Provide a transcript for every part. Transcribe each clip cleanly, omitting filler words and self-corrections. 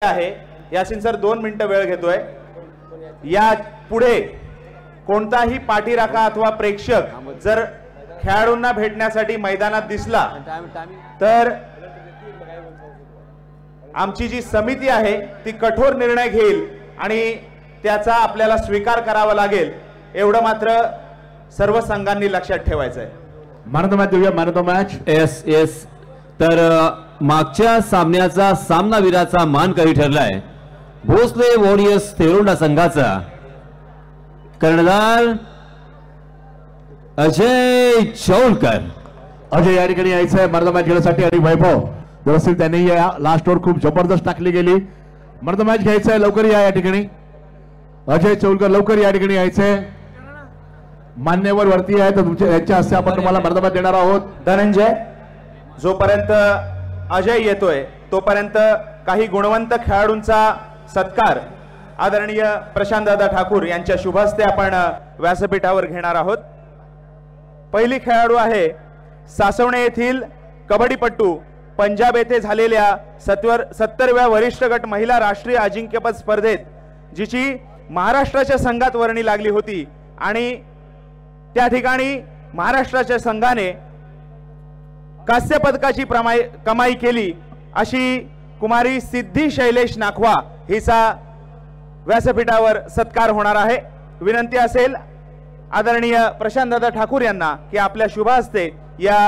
आहे। यासिन सर 2 मिनिटं वेळ घेतोय। या पुढे कोणताही पाठीराखा अथवा प्रेक्षक जर खेळाडूंना भेटण्यासाठी मैदानात दिसला तर आमची जी समिती आहे ती कठोर निर्णय घेईल आणि त्याचा आपल्याला स्वीकार करावा लागेल, एवढं मात्र सर्व संघांनी लक्षात ठेवायचं आहे। मॅन ऑफ द मॅच देऊया, man of the match. Yes तर मागच्या सामन्याचा सामनावीराचा मानकरी ठरलाय भोसले वॉरियर्स तेरोंडा संघाचा कर्णधार अजय चौलकर। अजय या ठिकाणी यायचं आहे मॅन ऑफ द मॅच घेण्यासाठी आणि वैभव व्यवस्थित त्यांनी या लास्ट ओव्हर खूप जबरदस्त टाकली गेली। मॅन ऑफ द मॅच घ्यायचं आहे, लवकर या ठिकाणी अजय चौलकर, लवकर या ठिकाणी यायचंय। मान्यवर वरती आहे तर तुमच्या यांच्या हस्ते आपण तुम्हाला मॅन ऑफ द मॅच देणार आहोत। धनंजय, जोपर्यंत अजय येतोय तोपर्यंत काही गुणवंत खेळाडूंचा सत्कार आदरणीय प्रशांत दादा ठाकूर यांच्या शुभ हस्ते आपण व्यासपीठावर घेणार आहोत। पहिली खेळाडू आहे सासवणे येथील कबड्डीपटू, पंजाब येथे झालेल्या 70व्या वरिष्ठ गट महिला राष्ट्रीय अजिंक्यपद स्पर्धेत जिची महाराष्ट्राच्या संघात वर्णी लागली होती आणि त्या ठिकाणी महाराष्ट्राच्या संघाने कांस्य पदकाची कमाई केली अशी कुमारी सिद्धी शैलेश नाखवा हिचा व्यासपीठावर सत्कार होणार आहे। विनंती असेल आदरणीय प्रशांत दादा ठाकूर यांना की आपल्या शुभ हस्ते या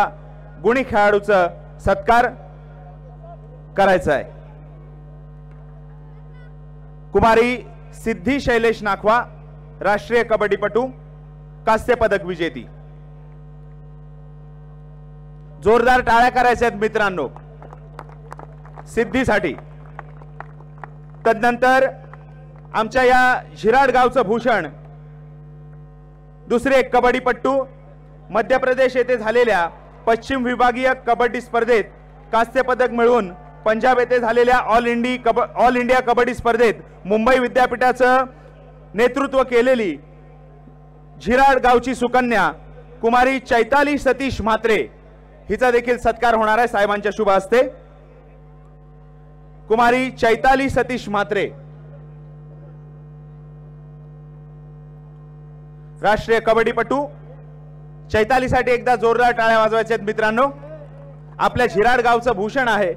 गुणी खेळाडूचा सत्कार करायचा आहे। कुमारी सिद्धी शैलेश नाखवा, राष्ट्रीय कबड्डीपटू, कांस्य पदक विजेती। जोरदार टाळ्या करायच्या आहेत मित्रांनो सिद्धीसाठी। तदनंतर आमच्या या झिराड गावचं भूषण, दुसरे कबड्डीपटू, मध्य प्रदेश येथे झालेल्या पश्चिम विभागीय कबड्डी स्पर्धेत कांस्य पदक मिळवून पंजाब येथे झालेल्या ऑल इंडिया कबड्डी स्पर्धेत मुंबई विद्यापीठाचं नेतृत्व केलेली झिराड गावची सुकन्या कुमारी चैताली सतीश म्हात्रे हिचा देखील सत्कार होणार आहे साहेबांच्या शुभ हस्ते। कुमारी चैताली सतीश म्हात्रे, राष्ट्रीय कबड्डीपटू। चैतालीसाठी एकदा जोरदार टाळ्या वाजवायच्या आहेत मित्रांनो, आपल्या झिराड गावचं भूषण आहे।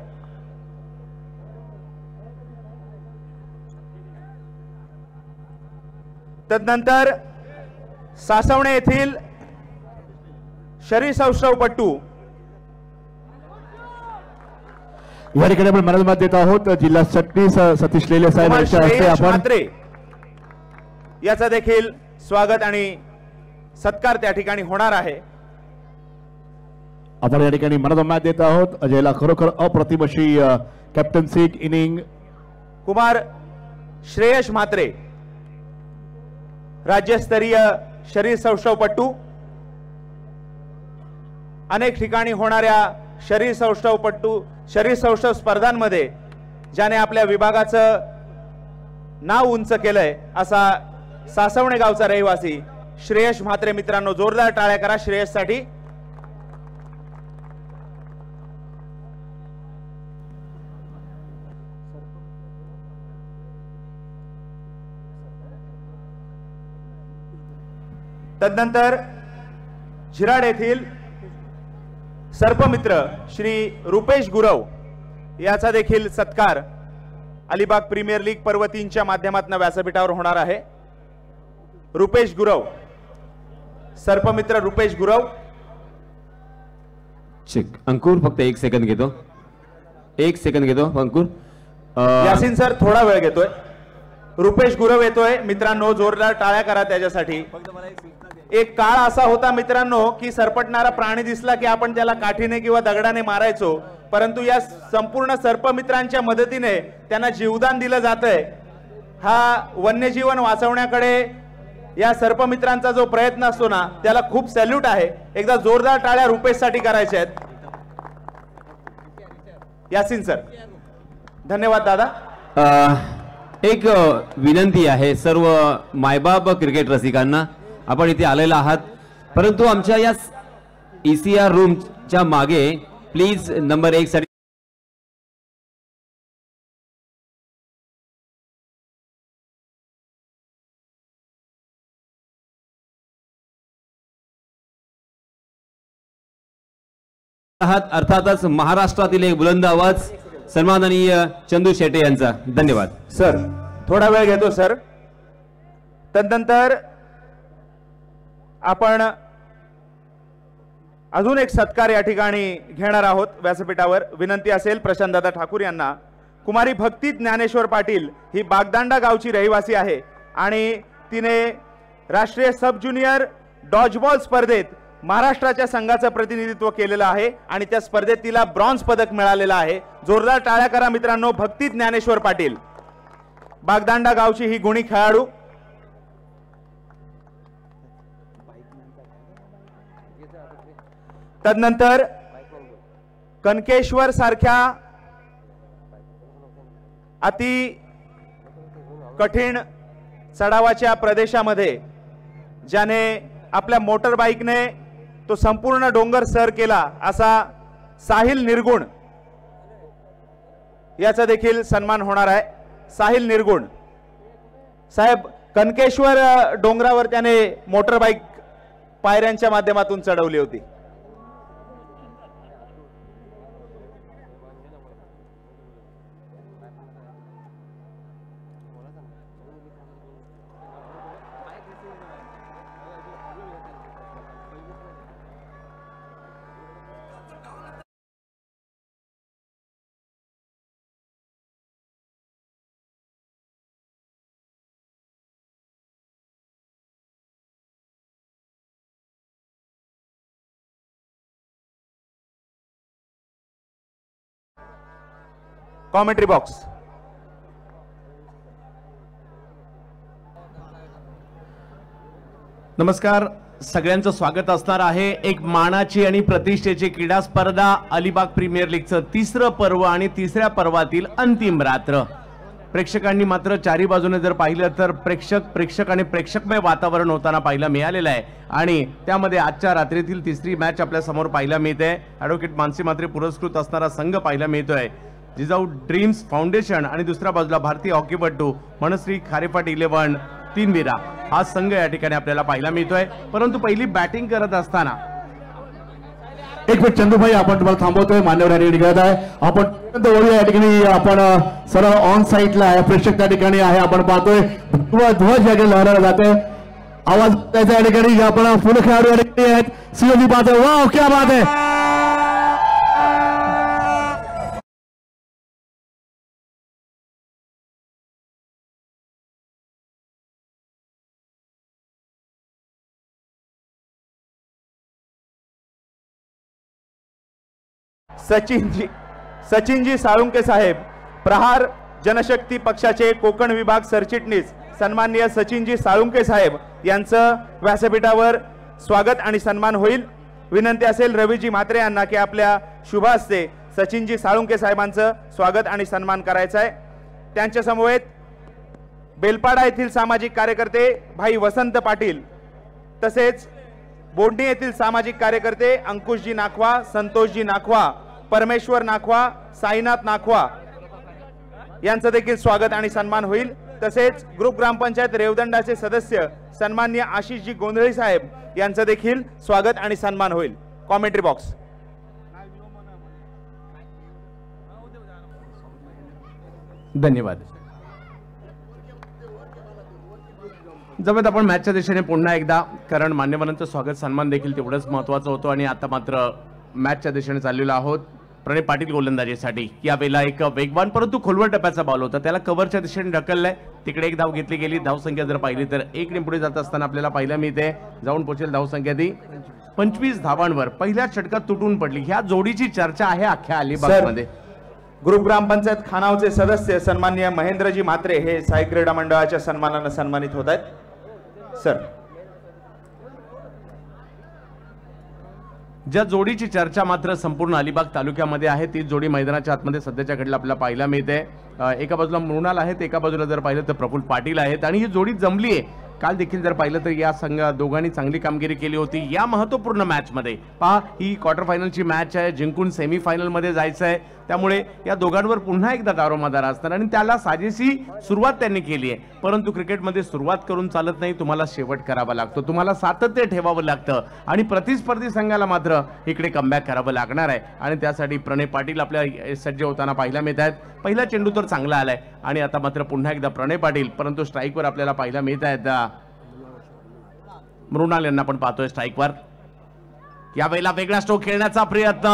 तदनंतर सासवणे येथील शरीरसौष्ठवपटू, या ठिकाणी आपण मॅन ऑफ द मॅच देत आहोत जिल्हा सरचिटणीस सतीश लेले साहेब यांच्या हस्ते आपण याचा देखील स्वागत आणि सत्कार त्या ठिकाणी होणार आहे। आपण या ठिकाणी मॅन ऑफ द मॅच देत आहोत अजयला खरोखर अप्रतिम अशी कॅप्टन्सी इनिंग। कुमार श्रेयश म्हात्रे, राज्यस्तरीय शरीरसौष्ठवपटू, अनेक ठिकाणी होणाऱ्या शरीरसौष्ठव स्पर्धांमध्ये ज्याने आपल्या विभागाचं नाव उंच केलंय असा सासवणे गावचा रहिवासी श्रेयश म्हात्रे। मित्रांनो जोरदार टाळ्या करा श्रेयससाठी। तदनंतर झिराड येथील सर्पमित्र श्री रुपेश गुरव याचा देखील सत्कार अलिबाग प्रीमियर लीग पर्व 3च्या माध्यमातून व्यासपीठावर होणार आहे। रुपेश गुरव, सर्पमित्र रुपेश गुरव। चेक अंकुर, फक्त 1 सेकंद घेतो, 1 सेकंद घेतो अंकुर। यासिन सर थोडा वेळ घेतोय। रुपेश गुरव येतोय मित्रांनो, जोरदार टाळ्या करा त्याच्यासाठी। एक काळ असा होता मित्रांनो की सरपटणारा प्राणी दिसला की आपण त्याला काठीने किंवा दगडाने मारायचो, परंतु या संपूर्ण सर्पमित्रांच्या मदतीने त्यांना जीवदान दिलं जातंय। हा वन्यजीवन वाचवण्याकडे या सर्पमित्रांचा जो प्रयत्न असतो ना त्याला खूप सॅल्यूट आहे। एकदा जोरदार टाळ्या रुपेशसाठी करायच्या आहेत। यासिन सर धन्यवाद दादा। एक विनंती आहे सर्व मायबाप क्रिकेट रसिकांना, आपण इथे आलेला आहात परंतु आमच्या या ECR रूमच्या मागे प्लीज नंबर 1 साठी आहात अर्थातच महाराष्ट्रातील एक बुलंद आवाज सन्माननीय चंदू शेटे यांचा. धन्यवाद सर. थोडा वेळ घेतो सर. तदनंतर आपण अजून एक सत्कार या ठिकाणी घेणार आहोत व्यासपीठावर. विनंती असेल प्रशांतदादा ठाकूर यांना. कुमारी भक्ती ज्ञानेश्वर पाटील ही बागदांडा गावची रहिवासी आहे आणि तिने राष्ट्रीय सब ज्युनियर डॉजबॉल स्पर्धेत महाराष्ट्राच्या संघाचं प्रतिनिधित्व केलेलं आहे आणि त्या स्पर्धेत तिला ब्रॉन्झ पदक मिळालेलं आहे. जोरदार टाळ्या करा मित्रांनो. भक्ती ज्ञानेश्वर पाटील बागदांडा गावची ही गुणी खेळाडू. तदनंतर कनकेश्वर सारख्या अति कठीण चढावाच्या प्रदेशामध्ये ज्याने आपल्या मोटर बाईकने तो संपूर्ण डोंगर सर केला असा साहिल निर्गुण याचा देखील सन्मान होणार आहे. साहिल निर्गुण साहेब कनकेश्वर डोंगरावर त्याने मोटर बाईक पायऱ्यांच्या माध्यमातून चढवली होती. Commentary box. नमस्कार. सगळ्यांचं स्वागत असणार आहे. एक मानाची आणि प्रतिष्ठेची क्रीडा स्पर्धा अलिबाग प्रीमियर लीगचं तिसरं पर्व आणि तिसऱ्या पर्वातील अंतिम रात्र. प्रेक्षकांनी मात्र चारी बाजूने जर पाहिलं तर प्रेक्षक आणि प्रेक्षकमय वातावरण होताना पाहायला मिळालेलं आहे आणि त्यामध्ये आजच्या रात्रीतील तिसरी मॅच आपल्या समोर पाहायला मिळते. ॲडव्होकेट मानसी म्हात्रे पुरस्कृत असणारा संघ पाहायला मिळतोय जिजाऊ ड्रीम्स फाउंडेशन आणि दुसऱ्या बाजूला भारतीय हॉकीपटू मनश्री खारेपाट 11 तीनविरा हा संघ या ठिकाणी आपल्याला पाहायला मिळतोय. परंतु पहिली बॅटिंग करत असताना एक मिनिट चंदूभाई आपण तुम्हाला थांबवतोय. मान्यवर या ठिकाणी करत आहे. आपण या ठिकाणी आपण सर्व ऑन साईटला आहे. प्रेक्षक त्या ठिकाणी आहे. आपण पाहतोय ध्वज या ठिकाणी लहराला जाते. आवाज द्यायचा या ठिकाणी. आपण फुल खेळाडू या ठिकाणी आहेत. सीओजी पाहतोय. वाव क्या बात आहे. सचिनजी साळुंके साहेब प्रहार जनशक्ती पक्षाचे कोकण विभाग सरचिटणीस सन्माननीय सचिनजी साळुंके साहेब यांचं व्यासपीठावर स्वागत आणि सन्मान होईल. विनंती असेल रवीजी म्हात्रे यांना की आपल्या शुभ हस्ते सचिनजी साळुंके साहेबांचं स्वागत आणि सन्मान करायचं आहे. त्यांच्या समवेत बेलपाडा येथील सामाजिक कार्यकर्ते भाई वसंत पाटील तसेच बोंडी येथील सामाजिक कार्यकर्ते अंकुशजी नाखवा, संतोषजी नाखवा, परमेश्वर नाखवा, साईनाथ नाखवा यांचं देखील स्वागत आणि सन्मान होईल. तसेच ग्रुप ग्रामपंचायत रेवदंडाचे सदस्य सन्माननीय आशिषजी गोंधळी साहेब यांचं देखील स्वागत आणि सन्मान होईल. Commentary box. धन्यवाद. जमेत आपण मॅचच्या दिशेने पुन्हा एकदा, कारण मान्यवरांचं स्वागत सन्मान देखील तेवढंच महत्त्वाचं होतं आणि आता मात्र मॅचच्या दिशेने चाललेलो आहोत. प्रणय पाटील गोलंदाजीसाठी यावेळेला एक वेगवान परंतु खोलवर टप्प्याचा बॉल होता, त्याला कव्हरच्या दिशेने ढकललाय. तिकडे एक धाव घेतली गेली. धावसंख्या जर पाहिली तर 1 ने पुढे जात असताना आपल्याला पाहायला मिळते जाऊन पोहोचेल धावसंख्या ती 25 धावांवर. पहिल्या षटकात तुटून पडली. ह्या जोडीची चर्चा आहे अख्ख्या अलिबागमध्ये. ग्रुप ग्रामपंचायत खानावचे सदस्य सन्माननीय महेंद्रजी म्हात्रे हे साई क्रीडा मंडळाच्या सन्मानाने सन्मानित होत आहेत. सर, ज्या जोडीची चर्चा मात्र संपूर्ण अलिबाग तालुक्यामध्ये आहे ती जोडी मैदानाच्या आतमध्ये सध्याच्या घडीला आपल्याला पाहायला मिळते. एका बाजूला मृणाल आहेत, एका बाजूला जर पाहिलं तर प्रफुल्ल पाटील आहेत आणि ही जोडी जमली आहे. काल देखील जर पाहिलं तर या संघ दोघांनी चांगली कामगिरी केली होती या महत्त्वपूर्ण मॅच मध्ये. पहा, ही क्वार्टर फायनलची मॅच आहे. जिंकून सेमीफायनल मध्ये जायचं आहे. त्यामुळे या दोघांवर पुन्हा एकदा दारोमदार असणार आणि त्याला साजेशी सुरुवात त्यांनी केली आहे. परंतु क्रिकेटमध्ये सुरुवात करून चालत नाही, तुम्हाला शेवट करावा लागतो, तुम्हाला सातत्य ठेवावं लागतं आणि प्रतिस्पर्धी संघाला मात्र इकडे कमबॅक करावं लागणार आहे. आणि त्यासाठी प्रणय पाटील आपल्या सज्ज होताना पाहायला मिळत आहेत. पहिला चेंडू तर चांगला आलाय आणि आता मात्र पुन्हा एकदा प्रणय पाटील, परंतु स्ट्राईकवर आपल्याला पाहायला मिळत आहेत मृणाल यांना पण पाहतोय स्ट्राईकवर. यावेळेला वेगळा स्ट्रोक खेळण्याचा प्रयत्न,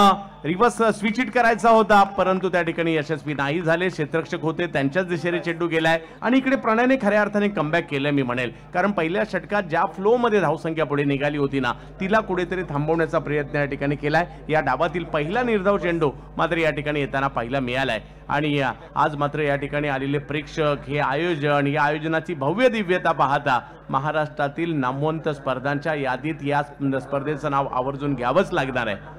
रिव्हर्स स्विच हिट करायचा होता परंतु त्या ठिकाणी यशस्वी नाही झाले. क्षेत्ररक्षक होते त्यांच्याच दिशेने चेंडू गेलाय आणि इकडे प्रणयने खऱ्या अर्थाने कमबॅक केलं मी म्हणेल. कारण पहिल्या षटकात ज्या फ्लो मध्ये धावसंख्या पुढे निघाली होती ना, तिला कुठेतरी थांबवण्याचा प्रयत्न या ठिकाणी केलाय. या डावातील पहिला निर्धाव चेंडू मात्र या ठिकाणी येताना पाहायला मिळालाय. आणि आज मात्र या ठिकाणी आलेले प्रेक्षक, हे आयोजन, या आयोजनाची भव्य दिव्यता पाहता महाराष्ट्रातील नामवंत स्पर्धांच्या यादीत या स्पर्धेचं नाव आवर्जून घ्यावंच लागणार आहे.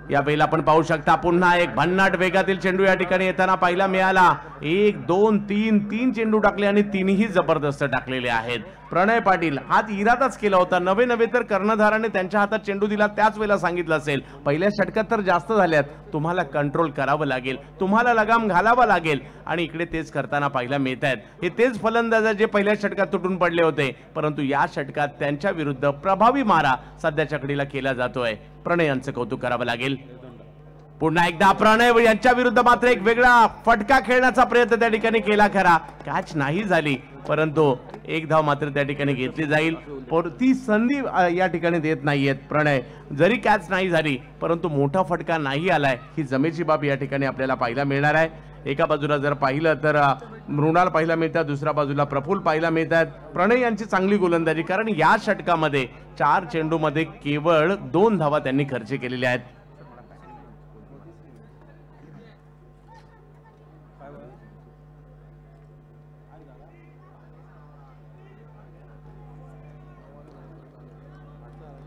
यावेळेला आपण पाहू शकता पुन्हा एक भन्नाट वेगातील चेंडू या ठिकाणी येताना पाहायला मिळाला. 1 2 3 चेंडू टाकले आणि तीनही जबरदस्त टाकलेले आहेत. प्रणय पाटील हात इरादाच केला होता, नवे तर कर्णधाराने त्यांच्या हातात चेंडू दिला त्याच वेळेला सांगितलं असेल पहिल्या षटकात तर जास्त झाल्यात, तुम्हाला कंट्रोल करावं लागेल, तुम्हाला लगाम घालावा लागेल आणि इकडे तेच करताना पाहायला मिळत आहेत. हे तेच फलंदाज जे पहिल्या षटकात तुटून पडले होते परंतु या षटकात त्यांच्या विरुद्ध प्रभावी मारा सध्याच्या घडीला केला जातोय. प्रणय यांचं कौतुक करावं लागेल. पुन्हा एकदा प्रणय यांच्या विरुद्ध मात्र एक वेगळा फटका खेळण्याचा प्रयत्न त्या ठिकाणी केला खरा, कॅच नाही झाली परंतु एक धाव मात्र त्या ठिकाणी घेतली जाईल. ती संधी या ठिकाणी देत नाहीयेत प्रणय, जरी कॅच नाही झाली परंतु मोठा फटका नाही आलाय ही जमेची बाब या ठिकाणी आपल्याला पाहायला मिळणार आहे. एका बाजूला जर पाहिलं तर मृणाल पाहायला मिळतात, दुसऱ्या बाजूला प्रफुल्ल पाहायला मिळतात. प्रणय यांची चांगली गोलंदाजी, कारण या षटकामध्ये 4 चेंडूमध्ये केवळ 2 धावा त्यांनी खर्च केलेल्या आहेत.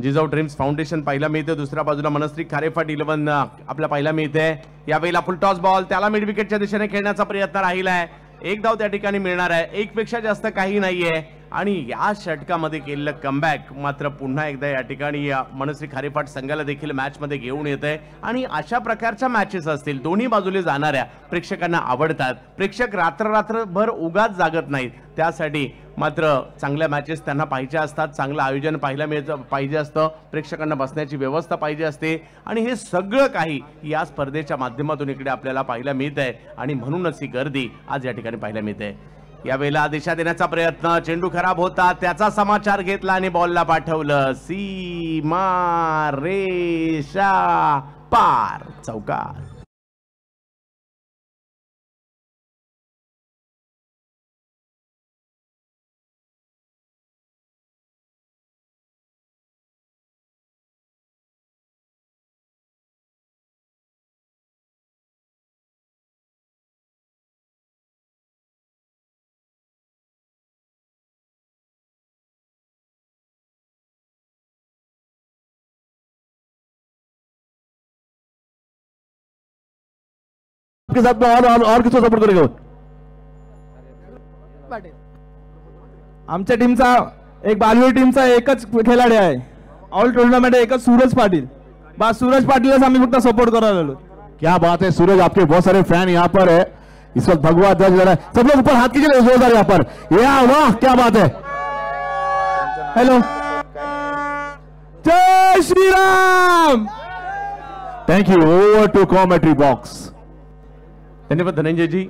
जिजाऊ ड्रीम्स फाउंडेशन पाहायला मिळते, दुसऱ्या बाजूला मनस्त्री खारेफाट 11 आपल्याला पाहायला मिळते. यावेळेला फुल टॉस बॉल, त्याला मिड विकेटच्या दिशेने खेळण्याचा प्रयत्न राहिलाय. एक धाव त्या ठिकाणी मिळणार आहे, एक पेक्षा जास्त काही नाहीये आणि या षटकामध्ये केलेलं कमबॅक मात्र पुन्हा एकदा या ठिकाणी मनस्वी खारेपाट संघाला देखील मॅच मध्ये घेऊन येते. आणि अशा प्रकारच्या मॅचेस असतील दोन्ही बाजूले जाणाऱ्या प्रेक्षकांना आवडतात. प्रेक्षक रात्रभर उगाच जागत नाहीत, त्यासाठी मात्र चांगल्या मॅचेस त्यांना पाहिजे असतात, चांगलं आयोजन पाहायला पाहिजे असतं, प्रेक्षकांना बसण्याची व्यवस्था पाहिजे असते आणि हे सगळं काही या स्पर्धेच्या माध्यमातून इकडे आपल्याला पाहायला मिळत आहे आणि म्हणूनच ही गर्दी आज या ठिकाणी पाहायला मिळते. यावेळेला दिशा देण्याचा प्रयत्न, चेंडू खराब होता त्याचा समाचार घेतला आणि बॉलला पाठवलं. सीमा रेषा पार, चौकार. के साथ में और किसको सपोर्ट करेगा? आमच्या टीमचा एक बालवीर टीमचा एकच खिलाडी आहे ऑल टूर्नामेंट, एकच सूरज पाटिल. बस सूरज पाटिलच आम्ही फक्त सपोर्ट करायला आलो. क्या बात है सूरज, आपके बहुत सारे फैन यहाँ पर है इस वक्त. भगवा ध्वज लहरा, सब लोग ऊपर हाथ कीजिए जोरदार यहाँ पर. या वाह क्या बात है. हेलो, जय Shri Ram. Thank you. Over to commentary box. धन्यवाद धनंजयजी.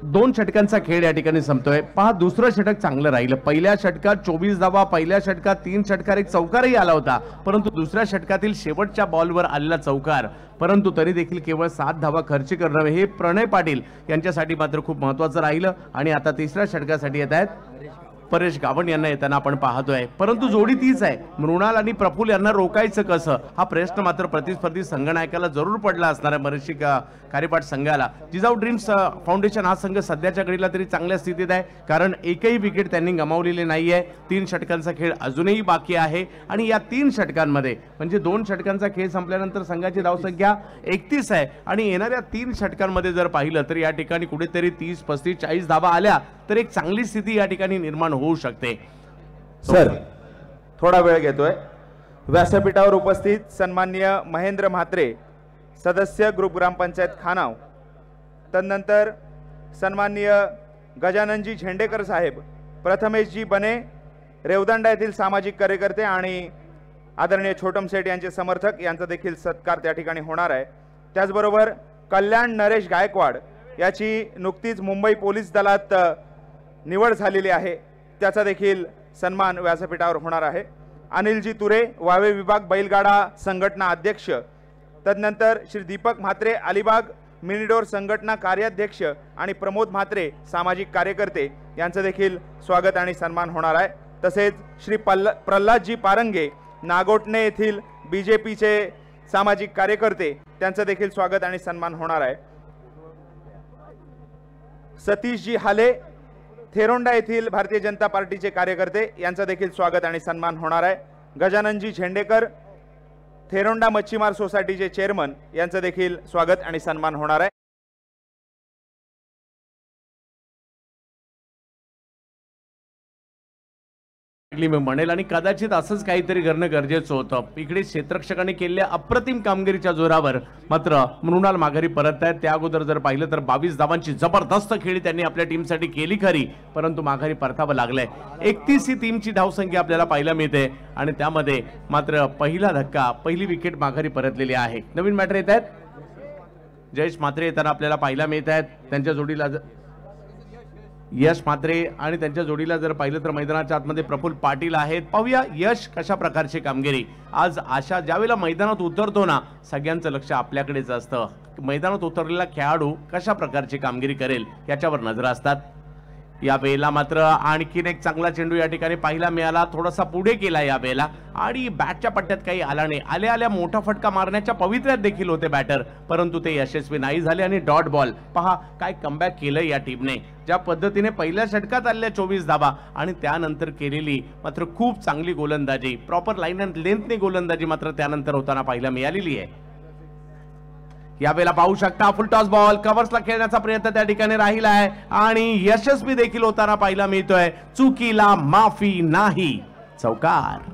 2 षटकांचा खेळ या ठिकाणी संपतोय. पहा, दुसरं षटक चांगलं राहिलं. पहिल्या षटकात 24 धावा, पहिल्या षटकात 3 षटकार, एक चौकारही आला होता, परंतु दुसऱ्या षटकातील शेवटच्या बॉलवर आलेला चौकार, परंतु तरी देखील केवळ 7 धावा खर्च करणं हे प्रणय पाटील यांच्यासाठी मात्र खूप महत्वाचं राहिलं. आणि आता तिसऱ्या षटकासाठी येत आहेत परेश गावण यांना येताना आपण पाहतोय, परंतु जोडी तीच आहे. मृणाल आणि प्रफुल्ल यांना रोकायचं कसं हा प्रश्न मात्र प्रतिस्पर्धी संघनायकाला जरूर पडला असणार आहे, मनस्वी खारेपाट संघाला. जिजाऊ ड्रीम्स फाउंडेशन हा संघ सध्याच्या घडीला तरी चांगल्या स्थितीत आहे, कारण एकही विकेट त्यांनी गमावलेली नाहीये. 3 षटकांचा खेळ अजूनही बाकी आहे आणि या 3 षटकांमध्ये म्हणजे 2 षटकांचा खेळ संपल्यानंतर संघाची धावसंख्या 31 आहे आणि येणाऱ्या 3 षटकांमध्ये जर पाहिलं तर या ठिकाणी कुठेतरी 30, 35, 40 धावा आल्या तर एक चांगली स्थिती या ठिकाणी निर्माण होऊ शकते. सर थोडा वेळ घेतोय. व्यासपीठावर उपस्थित सन्माननीय महेंद्र म्हात्रे सदस्य ग्रुप ग्रामपंचायत खानाव, तदनंतर सन्माननीय गजाननजी झेंडेकर साहेब, प्रथमेशजी बने रेवदंडा येथील सामाजिक कार्यकर्ते आणि आदरणीय छोटम सेठ यांचे समर्थक यांचा देखील सत्कार त्या ठिकाणी होणार आहे। त्याचबरोबर कल्याण नरेश गायकवाड याची नुकतीच मुंबई पोलीस दलात निवड झालेली आहे, त्याचा देखील सन्मान व्यासपीठावर होणार आहे। अनिलजी तुरे वावे विभाग बैलगाडा संघटना अध्यक्ष, तदनंतर श्री दीपक म्हात्रे अलिबाग मिनीडोर संघटना कार्याध्यक्ष आणि प्रमोद म्हात्रे सामाजिक कार्यकर्ते यांचं देखील स्वागत आणि सन्मान होणार आहे। तसेच श्री प्रल्हादजी पारंगे नागोटणे येथील बीजेपीचे सामाजिक कार्यकर्ते त्यांचं देखील स्वागत आणि सन्मान होणार आहे। सतीशजी हाले थेरोंडा येथील भारतीय जनता पार्टीचे कार्यकर्ते यांचं देखील स्वागत आणि सन्मान होणार आहे। गजाननजी झेंडेकर थेरोंडा मच्छीमार सोसायटीचे चेअरमन यांचं देखील स्वागत आणि सन्मान होणार आहे। मी म्हणेल आणि कदाचित असंच काहीतरी करणं गरजेचं होतं। इकडे क्षेत्ररक्षकांनी केलेल्या अप्रतिम कामगिरीच्या जोरावर मात्र मृणाल माघारी परत आहेत। त्या अगोदर जर पाहिलं तर 22 धावांची जबरदस्त खेळी त्यांनी आपल्या टीमसाठी केली खरी, परंतु माघारी परतावं लागलंय। 31 ही टीमची धावसंख्या आपल्याला पाहायला मिळते आणि त्यामध्ये मात्र पहिला धक्का, पहिली विकेट माघारी परतलेली आहे। नवीन मॅटर येत आहेत, जयेश म्हात्रे येताना आपल्याला पाहायला मिळत आहेत। त्यांच्या जोडीला यश म्हात्रे आणि त्यांच्या जोडीला जर पाहिलं तर मैदानाच्या आतमध्ये प्रफुल्ल पाटील आहेत। पाहूया यश कशा प्रकारची कामगिरी आज आशा ज्यावेळेला मैदानात उतरतो ना, सगळ्यांचं लक्ष आपल्याकडेच असतं। मैदानात उतरलेला खेळाडू कशा प्रकारची कामगिरी करेल याच्यावर नजर असतात। या वेळेला मात्र आणखीन एक चांगला चेंडू या ठिकाणी पाहायला मिळाला, थोडासा पुढे केला या वेळेला आणि बॅटच्या पट्ट्यात काही आला नाही। आल्या मोठा फटका मारण्याच्या पवित्र्यात देखील होते बॅटर, परंतु ते यशस्वी नाही झाले आणि डॉट बॉल। पहा काय कमबॅक केलं या टीमने, ज्या पद्धतीने पहिल्या षटकात आलेल्या 24 धावा आणि त्यानंतर केलेली मात्र खूप चांगली गोलंदाजी, प्रॉपर लाईन अँड लेंथने गोलंदाजी मात्र त्यानंतर होताना पाहायला मिळालेली आहे। यावेळेला पाहू शकता फुल टॉस बॉल कव्हर्सला खेळण्याचा प्रयत्न त्या ठिकाणी राहिला आहे आणि यशस्वी देखील होताना पाहायला मिळतोय। चुकीला माफी नाही, चौकार।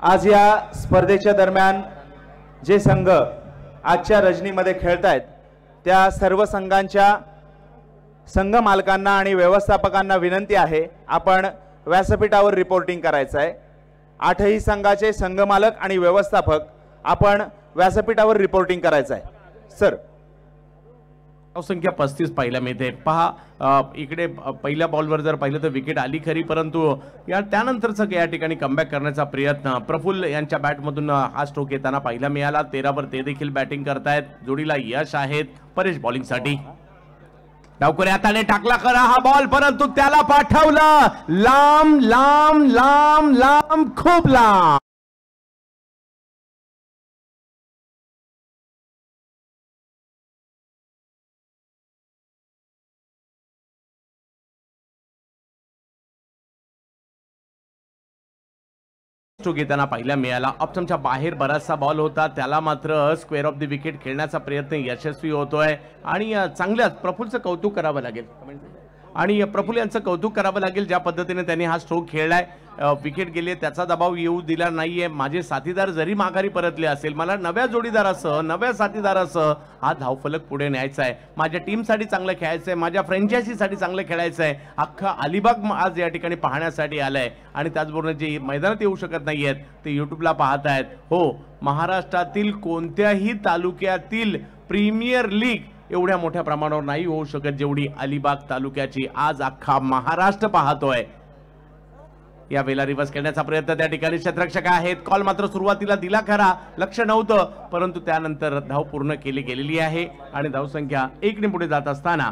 आज या स्पर्धेच्या दरम्यान जे संघ आजच्या रजनीमध्ये खेळतायत त्या सर्व संघांच्या संघ मालकांना आणि व्यवस्थापकांना विनंती आहे, आपण व्यासपीठावर रिपोर्टिंग करायचं आहे। 8ही संघाचे संघ मालक आणि व्यवस्थापक आपण व्यासपीठावर रिपोर्टिंग करायचं आहे। सर, संख्या 35 पाहायला मिळते। पहा इकडे पहिल्या बॉलवर जर पाहिलं तर विकेट आली खरी, परंतु या त्यानंतरचं या ठिकाणी कमबॅक करण्याचा प्रयत्न प्रफुल्ल यांच्या बॅटमधून हा स्ट्रोक येताना पाहायला मिळाला। 13वर ते देखील बॅटिंग करतायत, जोडीला यश आहेत, परेश बॉलिंगसाठी। डावकरी हाताने टाकला खरा हा बॉल, परंतु त्याला पाठवलं लांब लांब लांब लांब, खूप लांब। घेताना पाहायला मिळाला, ऑप्शनच्या बाहेर बराचसा बॉल होता, त्याला मात्र स्क्वेअर ऑफ द विकेट खेळण्याचा प्रयत्न यशस्वी होतोय आणि चांगल्याच प्रफुल्लचं कौतुक करावं लागेल आणि प्रफुल्ल यांचं कौतुक करावं लागेल ज्या पद्धतीने त्यांनी हा स्ट्रोक खेळलाय। विकेट गेले त्याचा दबाव येऊ दिला नाहीये। माझे साथीदार जरी माघारी परतले असेल, मला नव्या जोडीदारासह नव्या साथीदारासह हा धावफलक पुढे न्यायचा आहे। माझ्या टीमसाठी चांगलं खेळायचं आहे, माझ्या फ्रँचायझीसाठी चांगलं खेळायचं आहे। अख्खा अलिबाग आज या ठिकाणी पाहण्यासाठी आलंय आणि त्याचबरोबर जे मैदानात येऊ शकत नाहीयेत ते युट्यूबला पाहत आहेत। हो, महाराष्ट्रातील कोणत्याही तालुक्यातील प्रीमियर लीग एवढ्या मोठ्या प्रमाणावर नाही होऊ शकत जेवढी अलिबाग तालुक्याची आज अख्खा महाराष्ट्र पाहतोय। या वेळेला रिव्हर्स खेळण्याचा प्रयत्न त्या ठिकाणी क्षेत्ररक्षक आहेत, कॉल मात्र सुरुवातीला दिला खरा, लक्ष नव्हतं, परंतु त्यानंतर धाव पूर्ण केली गेलेली आहे आणि धावसंख्या 1 ने पुढे जात असताना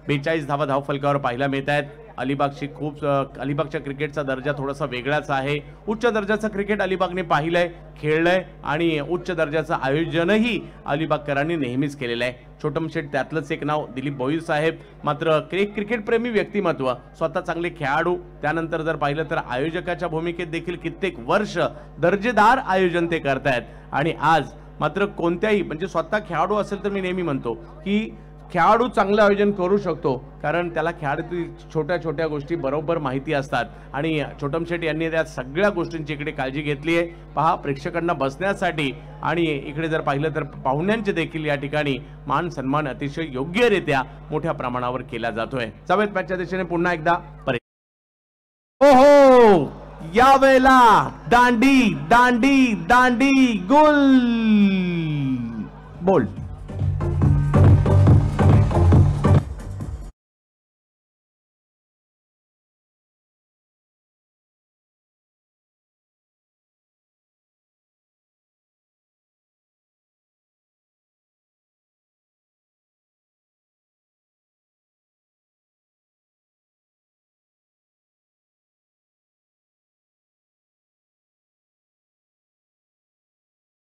42 धावा धावफलकावर पाहायला मिळत आहेत। अलिबागच्या क्रिकेटचा दर्जा थोडासा वेगळाच आहे। उच्च दर्जाचं क्रिकेट अलिबागने पाहिलंय, खेळलंय आणि उच्च दर्जाचं आयोजनही अलिबागकरांनी नेहमीच केलेलं आहे। छोटम शेठ त्यातलंच एक नाव दिलीप भोईर साहेब मात्र क्रिकेट प्रेमी व्यक्तिमत्व, स्वतः चांगले खेळाडू, त्यानंतर जर पाहिलं तर आयोजकाच्या भूमिकेत देखील कित्येक वर्ष दर्जेदार आयोजन ते करतायत आणि आज मात्र कोणत्याही म्हणजे स्वतः खेळाडू असेल तर मी नेहमी म्हणतो की खेळाडू चांगलं आयोजन करू शकतो, कारण त्याला खेळाडूतील छोट्या छोट्या गोष्टी बरोबर माहिती असतात आणि छोटम शेठ यांनी त्या सगळ्या गोष्टींची इकडे काळजी घेतली आहे. पहा, प्रेक्षकांना बसण्यासाठी आणि इकडे जर पाहिलं तर पाहुण्यांचे देखील या ठिकाणी मान सन्मान अतिशय योग्यरित्या मोठ्या प्रमाणावर केला जातोय. जावेद मॅचच्या दिशेने पुन्हा एकदा ओहो, यावेळेला दांडी दांडी दांडी गोल बोल.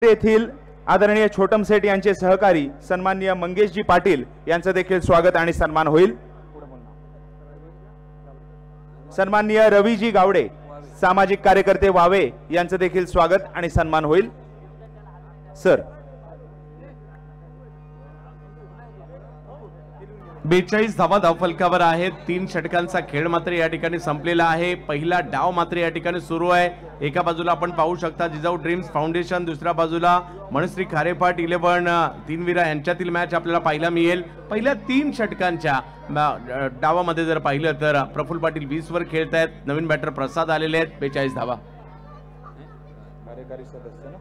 येथील आदरणीय छोटम सेठ यांचे सहकारी सन्माननीय मंगेशजी पाटील यांचं देखील स्वागत आणि सन्मान होईल. सन्माननीय रवीजी गावडे सामाजिक कार्यकर्ते वावे यांचं देखील स्वागत आणि सन्मान होईल. सर, 42 धावा धावफलकावर आहेत. 3 षटकांचा खेळ मात्र या ठिकाणी संपलेला आहे. पहिला डाव मात्र या ठिकाणी सुरू आहे. एका बाजूला आपण पाहू शकता जिजाऊ ड्रीम्स फाउंडेशन, दुसऱ्या बाजूला मनश्री खारेपाट 11 तीनवीरा यांच्यातील मॅच आपल्याला पाहायला मिळेल. पहिल्या 3 षटकांच्या डावामध्ये जर पाहिलं तर प्रफुल्ल पाटील 20 वर खेळत आहेत. नवीन बॅटर प्रसाद आलेले आहेत. 42 धावा. कार्यकारी सदस्य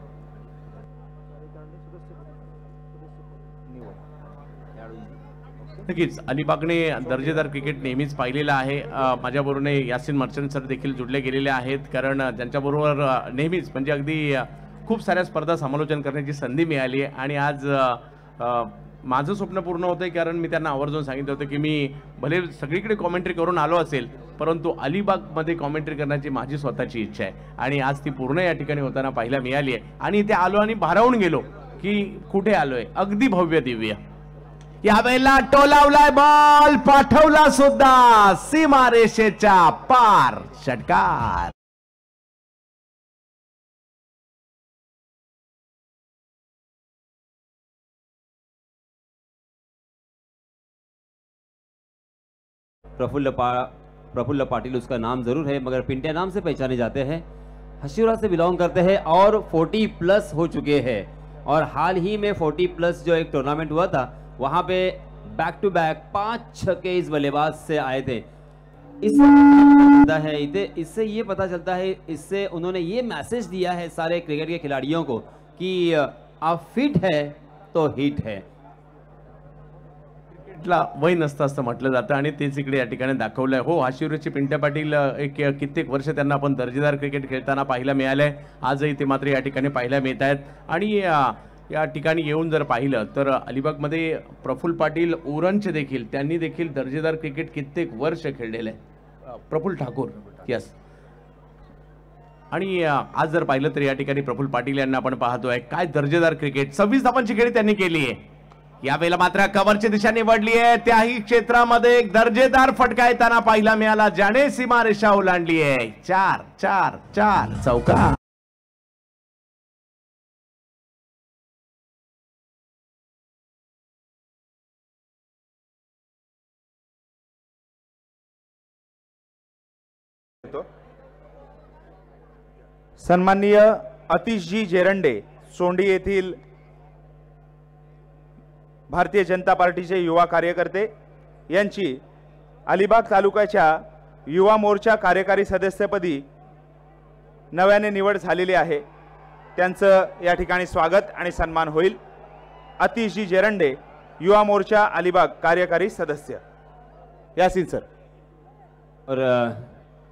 नक्कीच अलिबागने दर्जेदार क्रिकेट नेहमीच पाहिलेलं आहे. माझ्याबरोबर यासिन मर्चंट सर देखील जुडले गेलेले आहेत, कारण त्यांच्याबरोबर नेहमीच म्हणजे अगदी खूप साऱ्या स्पर्धा समालोचन करण्याची संधी मिळाली आहे. आणि आज माझं स्वप्न पूर्ण होतंय, कारण मी त्यांना आवर्जून सांगितलं होतं की मी भले सगळीकडे कॉमेंट्री करून आलो असेल, परंतु अलिबागमध्ये कॉमेंट्री करण्याची माझी स्वतःची इच्छा आहे आणि आज ती पूर्ण या ठिकाणी होताना पाहायला मिळाली आहे. आणि इथे आलो आणि भारावून गेलो की कुठे आलोय, अगदी भव्य दिव्य. यावेळेला टोलावलाय बॉल, पाठवला सुद्धा सीमारेषेच्या पार. षटकार. प्रफुल्ल पाटिल उसका नाम जरूर है, मगर पिंटिया नाम से पहचाने जाते हैं. हशीरा से बिलोंग करते हैं और 40+ हो चुके हैं. और हाल ही में 40+ जो एक टूर्नामेंट हुआ था, वहां पे बैक टू बैक 5 छक्के इस बल्लेबाज से आए थे. इससे ये पता चलता है, इससे उन्होंने ये मैसेज दिया है सारे क्रिकेट के खिलाड़ियों को कि आप फिट है तो हिट है. वय नसतं असं म्हटलं जातं आणि तेच इकडे या ठिकाणी दाखवलंय. हो, हाशिवरेचे पिंट्या पाटील एक कित्येक वर्ष त्यांना आपण दर्जेदार क्रिकेट खेळताना पाहायला मिळालंय. आजही ते मात्र या ठिकाणी पाहायला मिळत आहेत. आणि या ठिकाणी येऊन जर पाहिलं तर अलिबागमध्ये प्रफुल्ल पाटील उरणचे देखील त्यांनी देखील दर्जेदार क्रिकेट कित्येक वर्ष खेळलेलं आहे. प्रफुल्ल ठाकूर, यस. आणि आज जर पाहिलं तर या ठिकाणी प्रफुल्ल पाटील यांना आपण पाहतोय काय दर्जेदार क्रिकेट. 26 धावांची खेळी त्यांनी केली आहे. यावेळेला मात्र कव्हरची दिशा निवडली आहे. त्याही क्षेत्रामध्ये एक दर्जेदार फटका येताना पाहायला मिळाला, ज्याने सीमारेषा ओलांडली आहे. 4 चौका. सन्माननीय अतिशजी जेरंडे, सोंडी येथील भारतीय जनता पार्टीचे युवा कार्यकर्ते यांची अलिबाग तालुक्याच्या युवा मोर्चा कार्यकारी सदस्यपदी नव्याने निवड झालेली आहे. त्यांचं या ठिकाणी स्वागत आणि सन्मान होईल. अतिशजी जेरंडे, युवा मोर्चा अलिबाग कार्यकारी सदस्य. यासीन सर. और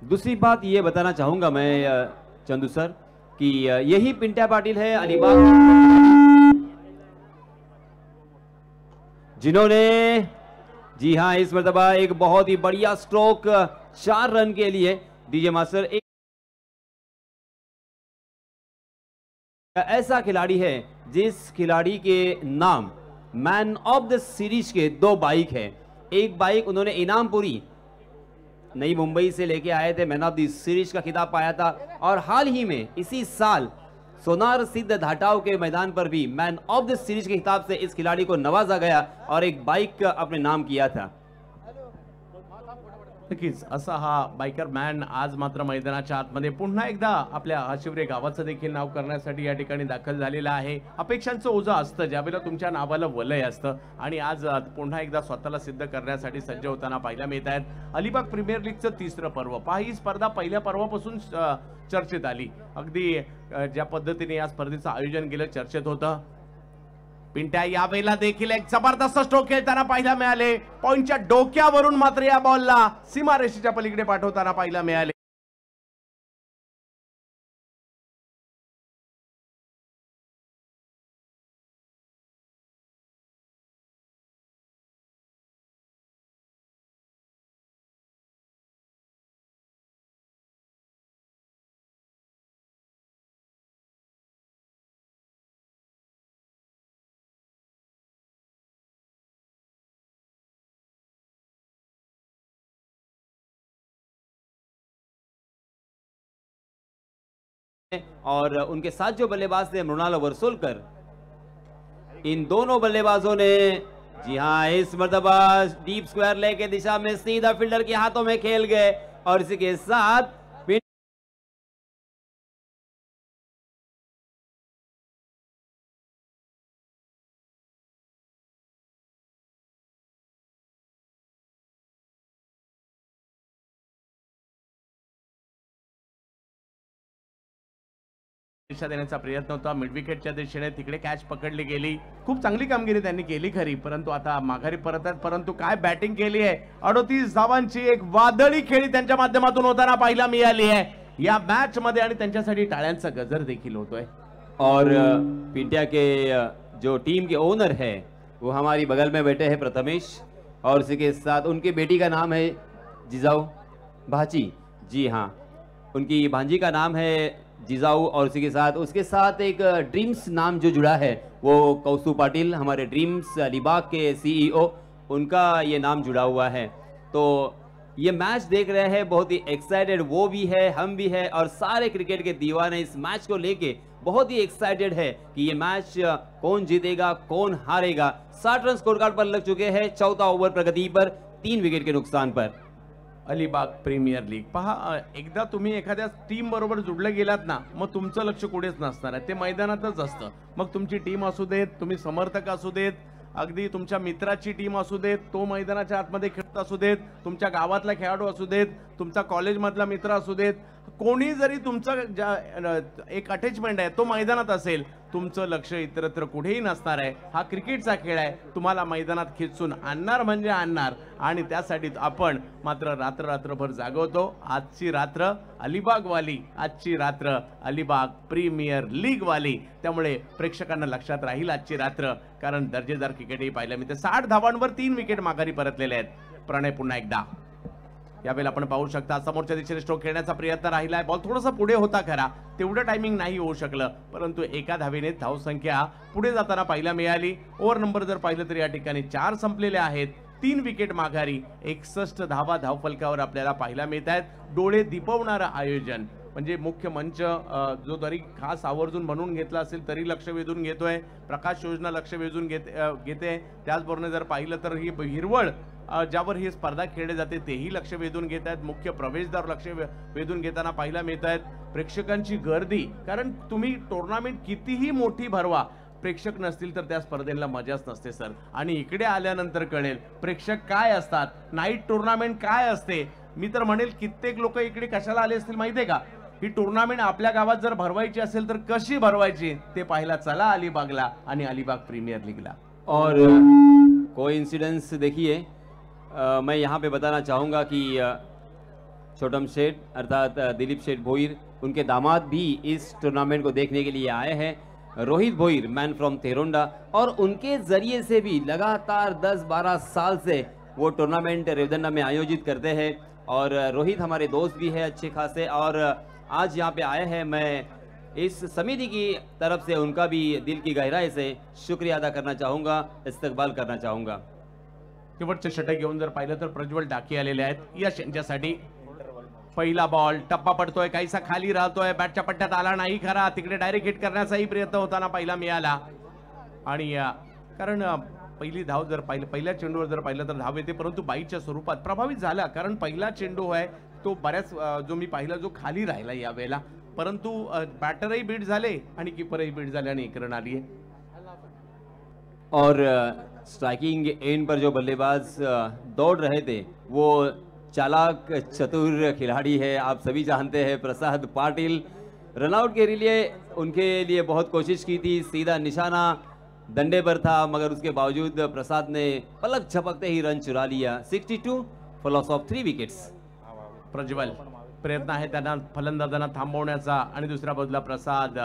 दूसरी बात ये बताना चाहूंगा मैं चंदू सर कि यही पिंट्या पाटिल है अलिबाग जिन्होंने, जी हाँ, इस मर्तबा एक बहुत ही बढ़िया स्ट्रोक 4 रन के लिए डीजे मास्टर एक ऐसा खिलाड़ी है जिस खिलाड़ी के नाम man of the series K 2 bike है. एक बाइक उन्होंने इनामपुरी नई मुंबई से लेके आए थे, मैन ऑफ द सीरीज का खिताब पाया था. और हाल ही में इसी साल सोनार सिद्ध धाटाव के मैदान पर भी मैन ऑफ द सीरीज के खिताब से इस खिलाड़ी को नवाजा गया और एक बाइक अपने नाम किया था। नक्कीच असा हा बायकर मॅन आज मात्र मैदानाच्या आतमध्ये पुन्हा एकदा आपल्या हशिवरे गावाचं देखील नाव करण्यासाठी या ठिकाणी दाखल झालेला आहे। अपेक्षांचं ओझं असतं ज्यावेळेला तुमच्या नावाला वलय असतं आणि आज पुन्हा एकदा स्वतःला सिद्ध करण्यासाठी सज्ज होताना पाहायला मिळत आहेत। अलिबाग प्रीमियर लीगचं तिसरं पर्व पहा, ही स्पर्धा पहिल्या पर्वापासून चर्चेत आली। अगदी ज्या पद्धतीने या स्पर्धेचं आयोजन केलं चर्चेत होतं। पिंट्या यावेळेला देखील एक जबरदस्त स्ट्रोक खेळताना पाहायला मिळाले। पॉइंटच्या डोक्यावरून मात्र या बॉलला सीमारेषेच्या पलीकडे पाठवताना पाहायला मिळाले। और उनके साथ जो बल्लेबाज थे मृणाल वर्सोलकर, इन दोनों बल्लेबाजों ने जी हाँ इस मर्तबा डीप स्क्वायर लेग के दिशा में सीधा फील्डर के हाथों में खेल गए और इसी के साथ दिशा देण्याचा प्रयत्न होता। मिड विकेटच्या दिशेने तिकडे कॅच पकडली गेली। खूप चांगली कामगिरी त्यांनी केली खरी, परंतु आता माघारी परत आहेत। परंतु काय बॅटिंग केली आहे, 38 धावांची एक वादळी खेळी त्यांच्या माध्यमातून होताना पाहायला मिळाली आहे या मॅच मध्ये आणि त्यांच्यासाठी टाळ्यांचा गजर देखील होतोय। और पिंट्या के जो टीम के ओनर है वो हमारी बगल में बैठे हैं प्रथमेश, और इसी के साथ उनकी बेटी का नाम है जिजाऊ भाची। जी हाँ, उनकी भांजी का नाम है जिजाऊ, और उसी के साथ उसके साथ एक ड्रीम्स नाम जो जुड़ा है वो कौसू पाटिल, हमारे ड्रीम्स अलीबाग के सीईओ, उनका ये नाम जुड़ा हुआ है। तो ये मैच देख रहे हैं, बहुत ही एक्साइटेड वो भी है, हम भी है, और सारे क्रिकेट के दीवाने इस मैच को लेके बहुत ही एक्साइटेड है कि ये मैच कौन जीतेगा कौन हारेगा। 60 रन स्कोर कार्ड पर लग चुके हैं, चौथा ओवर प्रगति पर 3 विकेट के नुकसान पर। अलिबाग प्रीमियर लीग पहा, एकदा तुम्ही एखाद्या टीम बरोबर जुडले गेलात ना, मग तुमचं लक्ष कुठेच नसणार आहे, ते मैदानातच असतं। मग तुमची टीम असू देत, तुम्ही समर्थक असू देत, अगदी तुमच्या मित्राची टीम असू देत, तो मैदानाच्या आतमध्ये खेळत असू देत, तुमच्या गावातला खेळाडू असू देत, तुमचा कॉलेजमधला मित्र असू देत, कोणी जरी तुमचं एक अटॅचमेंट आहे तो मैदानात असेल, तुमचं लक्ष इतरत्र कुठेही नसणार आहे। हा क्रिकेटचा खेळ आहे, तुम्हाला मैदानात खेचून आणणार म्हणजे आणणार, आणि त्यासाठी आपण मात्र रात्रभर जागवतो। आजची रात्र अलिबागवाली, आजची रात्र अलिबाग प्रीमियर लीग वाली, त्यामुळे प्रेक्षकांना लक्षात राहील आजची रात्र, कारण दर्जेदार क्रिकेटही पाहायला मिळते। 60 धावांवर 3 विकेट माघारी परतलेले आहेत। प्रणय पुन्हा एकदा यावेळेला आपण पाहू शकता समोरच्या दिशेने स्ट्रोक खेळण्याचा प्रयत्न राहिलाय। बॉल थोडासा पुढे होता खरा, तेवढं टायमिंग नाही होऊ शकलं, परंतु एका धावेने धावसंख्या पुढे जाताना पाहायला मिळाली। ओव्हर नंबर जर पाहिलं तर या ठिकाणी 4 संपलेले आहेत, 3 विकेट माघारी, 61 धावा धावफलकावर आपल्याला पाहायला मिळत आहेत। डोळे दिपवणारं आयोजन, म्हणजे मुख्य मंच जो तरी खास आवर्जून म्हणून घेतला असेल तरी लक्ष वेधून घेतोय। प्रकाश योजना लक्ष वेधून घेते, त्याचबरोबर जर पाहिलं तर ही हिरवळ ज्यावर ही स्पर्धा खेळली जाते तेही लक्ष वेधून घेत आहेत। मुख्य प्रवेशद्वार लक्ष वेधून घेताना पाहायला मिळत आहेत। प्रेक्षकांची गर्दी, कारण तुम्ही टुर्नामेंट कितीही मोठी भरवा, प्रेक्षक नसतील तर त्या स्पर्धेला मजाच नसते सर, आणि इकडे आल्यानंतर कळेल प्रेक्षक काय असतात, नाईट टुर्नामेंट काय असते। मी तर म्हणेल कित्येक लोक इकडे कशाला आले असतील माहितीये का, ही टुर्नामेंट आपल्या गावात जर भरवायची असेल तर कशी भरवायची ते पाहायला चला अलिबागला आणि अलिबाग प्रीमियर लीगला। और कोइंसिडेंस देखिए, मैं यहाँ पे बताना चाहूँगा कि छोटम शेठ अर्थात दिलीप शेठ भोईर, उनके दामाद भी इस टूर्नामेंट को देखने के लिए आए हैं। रोहित भोईर, मैन फ्रॉम तेरोंडा, और उनके जरिए से भी लगातार 10-12 साल से वो टूर्नामेंट रेवदंडा में आयोजित करते हैं। और रोहित हमारे दोस्त भी है अच्छे खासे, और आज यहाँ पे आए हैं। मैं इस समिति की तरफ से उनका भी दिल की गहराई से शुक्रिया अदा करना चाहूँगा, इस्तकबाल करना चाहूँगा। शेवटचे षटक घेऊन जर पाहिलं तर प्रज्वल डाके आलेले आहेत यश यांच्यासाठी। पहिला बॉल टप्पा पडतोय, काहीसा खाली राहतोय, बॅटच्या पट्ट्यात आला नाही खरा, तिकडे डायरेक्ट हिट करण्याचाही प्रयत्न होताना पहिला मिळाला. आणि कारण पहिली धाव जर पहिल्या चेंडूवर जर पाहिलं तर धाव येते, परंतु बाईच्या स्वरूपात प्रभावित झाला, कारण पहिला चेंडू आहे तो बऱ्याच जो मी पाहिला जो खाली राहिला यावेळेला, परंतु बॅटरही बीट झाले आणि कीपरही बीट झाले आणि एक रन आली है. और स्ट्राइकिंग एंड पर जो बल्लेबाज दौड़ रहे थे वो चालाक चतुर खिलाड़ी है, आप सभी जानते हैं प्रसाद पाटिल. रनआउट के लिए उनके लिए बहुत कोशिश की थी, सीधा निशाना डंडे पर था, मगर उसके बावजूद प्रसाद ने पलक झपकते ही रन चुरा लिया. 62 for loss of 3 wickets. Prajwal प्रयत्न आहे त्यांना फलंदाजांना थांबवण्याचा आणि दुसऱ्या बाजूला प्रसाद.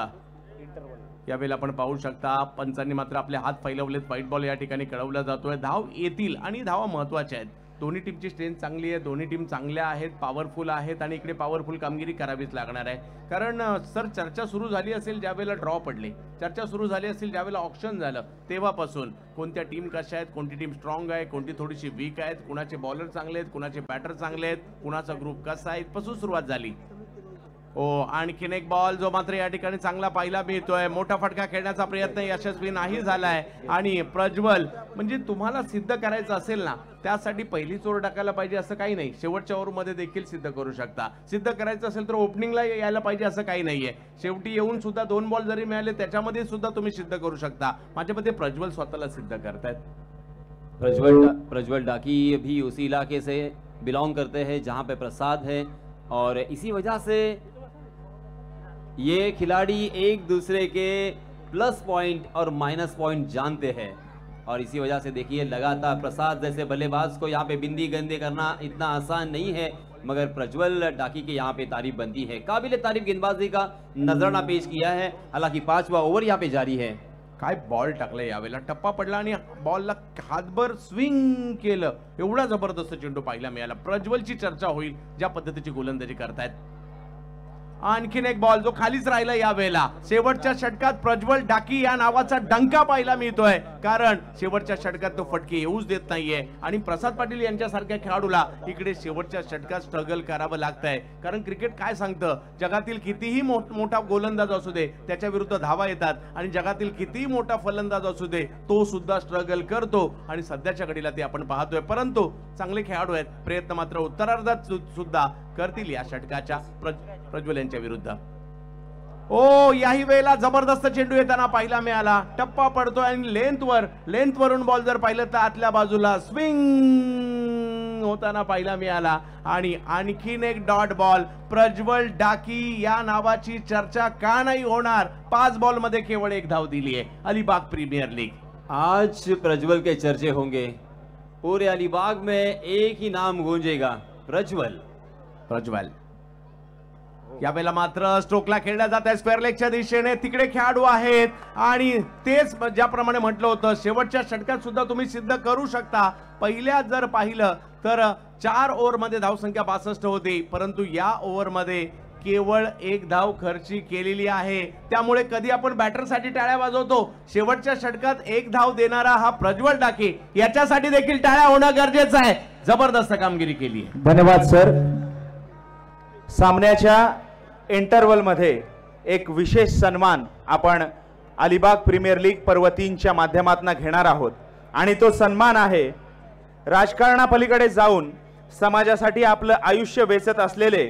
यावेळेला आपण पाहू शकता पंचांनी मात्र आपले हात फैलवलेत, व्हाईट बॉल या ठिकाणी कळवला जातोय. धाव येतील आणि धावा महत्वाच्या आहेत. दोन्ही टीमची स्ट्रेंथ चांगली आहे, दोन्ही टीम चांगल्या आहेत, पॉवरफुल आहेत आणि इकडे पॉवरफुल कामगिरी करावीच लागणार आहे. कारण सर चर्चा सुरू झाली असेल ज्यावेळेला ड्रॉ पडले, चर्चा सुरू झाली असेल ज्यावेळेला ऑप्शन झालं, तेव्हापासून कोणत्या टीम कशा आहेत, कोणती टीम स्ट्रॉंग आहे, कोणती थोडीशी वीक आहेत, कुणाचे बॉलर चांगले आहेत, कुणाचे बॅटर चांगले आहेत, कुणाचा ग्रुप कसा आहे, इथपासून सुरुवात झाली. आणखीन एक बॉल जो मात्र या ठिकाणी चांगला पाहिला मिळतोय. मोठा फटका खेळण्याचा प्रयत्न यशस्वी नाही झालाय. आणि प्रज्वल म्हणजे तुम्हाला सिद्ध करायचं असेल ना, त्यासाठी पहिली चोर टाकायला पाहिजे असं काही नाही, शेवटच्या ओव्हरमध्ये देखील सिद्ध करू शकता. सिद्ध करायचं असेल तर ओपनिंगला यायला पाहिजे असं काही नाहीये, शेवटी येऊन सुद्धा 2 बॉल जरी मिळाले त्याच्यामध्ये सुद्धा तुम्ही सिद्ध करू शकता. माझ्या मते प्रज्वल स्वतःला सिद्ध करतायत. प्रज्वल डाकी भी उसी इलाके से बिलोंग करते हैं जहां पे प्रसाद है, और इसी वजह से ये खिलाड़ी एक दूसरे के प्लस पॉइंट और माइनस पॉइंट जानते हैं. और इसी वजह से देखिए लगातार प्रसाद जैसे बल्लेबाज को यहाँ पे बिंदी गंदे करना इतना आसान नहीं है, मगर प्रज्वल डाकी के यहाँ पे तारीफ बनती है. काबिल तारीफ गेंदबाजी का नजराना पेश किया है. हालांकि 5वां ओव्हर यहाँ पे जारी है. काय बॉल टाकला यावेळेला, टप्पा पडला आणि बॉलला हातभर स्विंग केलं, एवढा जबरदस्त चेंडू पाहायला मिळाला. प्रज्वलची चर्चा होईल ज्या पद्धतीची गोलंदाजी करतायत. आणखीन एक बॉल जो खालीच राहिला यावेळेला. शेवटच्या षटकात प्रज्वल डाकी या नावाचा डंका पाहायला मिळतोय, कारण शेवटच्या षटकात तो फटके येऊच देत नाहीये. आणि प्रसाद पाटील यांच्यासारख्या खेळाडूला इकडे शेवटच्या षटकात स्ट्रगल करावं लागतंय, कारण क्रिकेट काय सांगतं, जगातील कितीही मोठा गोलंदाज असू दे त्याच्या विरुद्ध धावा येतात, आणि जगातील कितीही मोठा फलंदाज असू दे तो सुद्धा स्ट्रगल करतो. आणि सध्याच्या घडीला ते आपण पाहतोय, परंतु चांगले खेळाडू आहेत, प्रयत्न मात्र उत्तरार्धात सुद्धा करतील या षटकाच्या प्रज्वल यांच्या विरुद्ध. याही वेळेला जबरदस्त चेंडू येताना पाहायला मिळाला, टप्पा पडतोय आणि लेंथ वरून बॉल जर पाहिलं तर आतल्या बाजूला स्विंग होताना पाहायला मिळाला. आणि आणखीन एक डॉट बॉल. प्रज्वल डाकी या नावाची चर्चा का नाही होणार, 5 बॉल मध्ये केवळ 1 धाव दिली आहे. Alibag premier league. आज प्रज्वल के चर्चे होंगे, पूरे अलीबाग में एक ही नाम गूंजेगा, प्रज्वल. यावेळेला मात्र स्ट्रोकला खेळला जात आहे स्क्वेअर लेगच्या दिशेने, तिकडे खेळाडू आहेत. आणि तेच ज्याप्रमाणे म्हटलं होतं, शेवटच्या षटकात सुद्धा तुम्ही सिद्ध करू शकता. पहिल्यात जर पाहिलं तर 4 ओव्हरमध्ये धावसंख्या 62 होती, परंतु या ओव्हरमध्ये केवळ 1 धाव खर्ची केलेली आहे. त्यामुळे कधी आपण बॅटरसाठी टाळ्या वाजवतो, शेवटच्या षटकात 1 धाव देणारा हा प्रज्वल डाके, याच्यासाठी देखील टाळ्या होणं गरजेचं आहे. जबरदस्त कामगिरी केली आहे. धन्यवाद सर. सामन्याच्या इंटरवल मध्ये एक विशेष सन्मान आपण अलिबाग प्रीमियर लीग पर्व 3च्या माध्यमातून घेणार आहोत, आणि तो सन्मान आहे राजकारणापलीकडे जाऊन समाजासाठी आपलं आयुष्य वेचत असलेले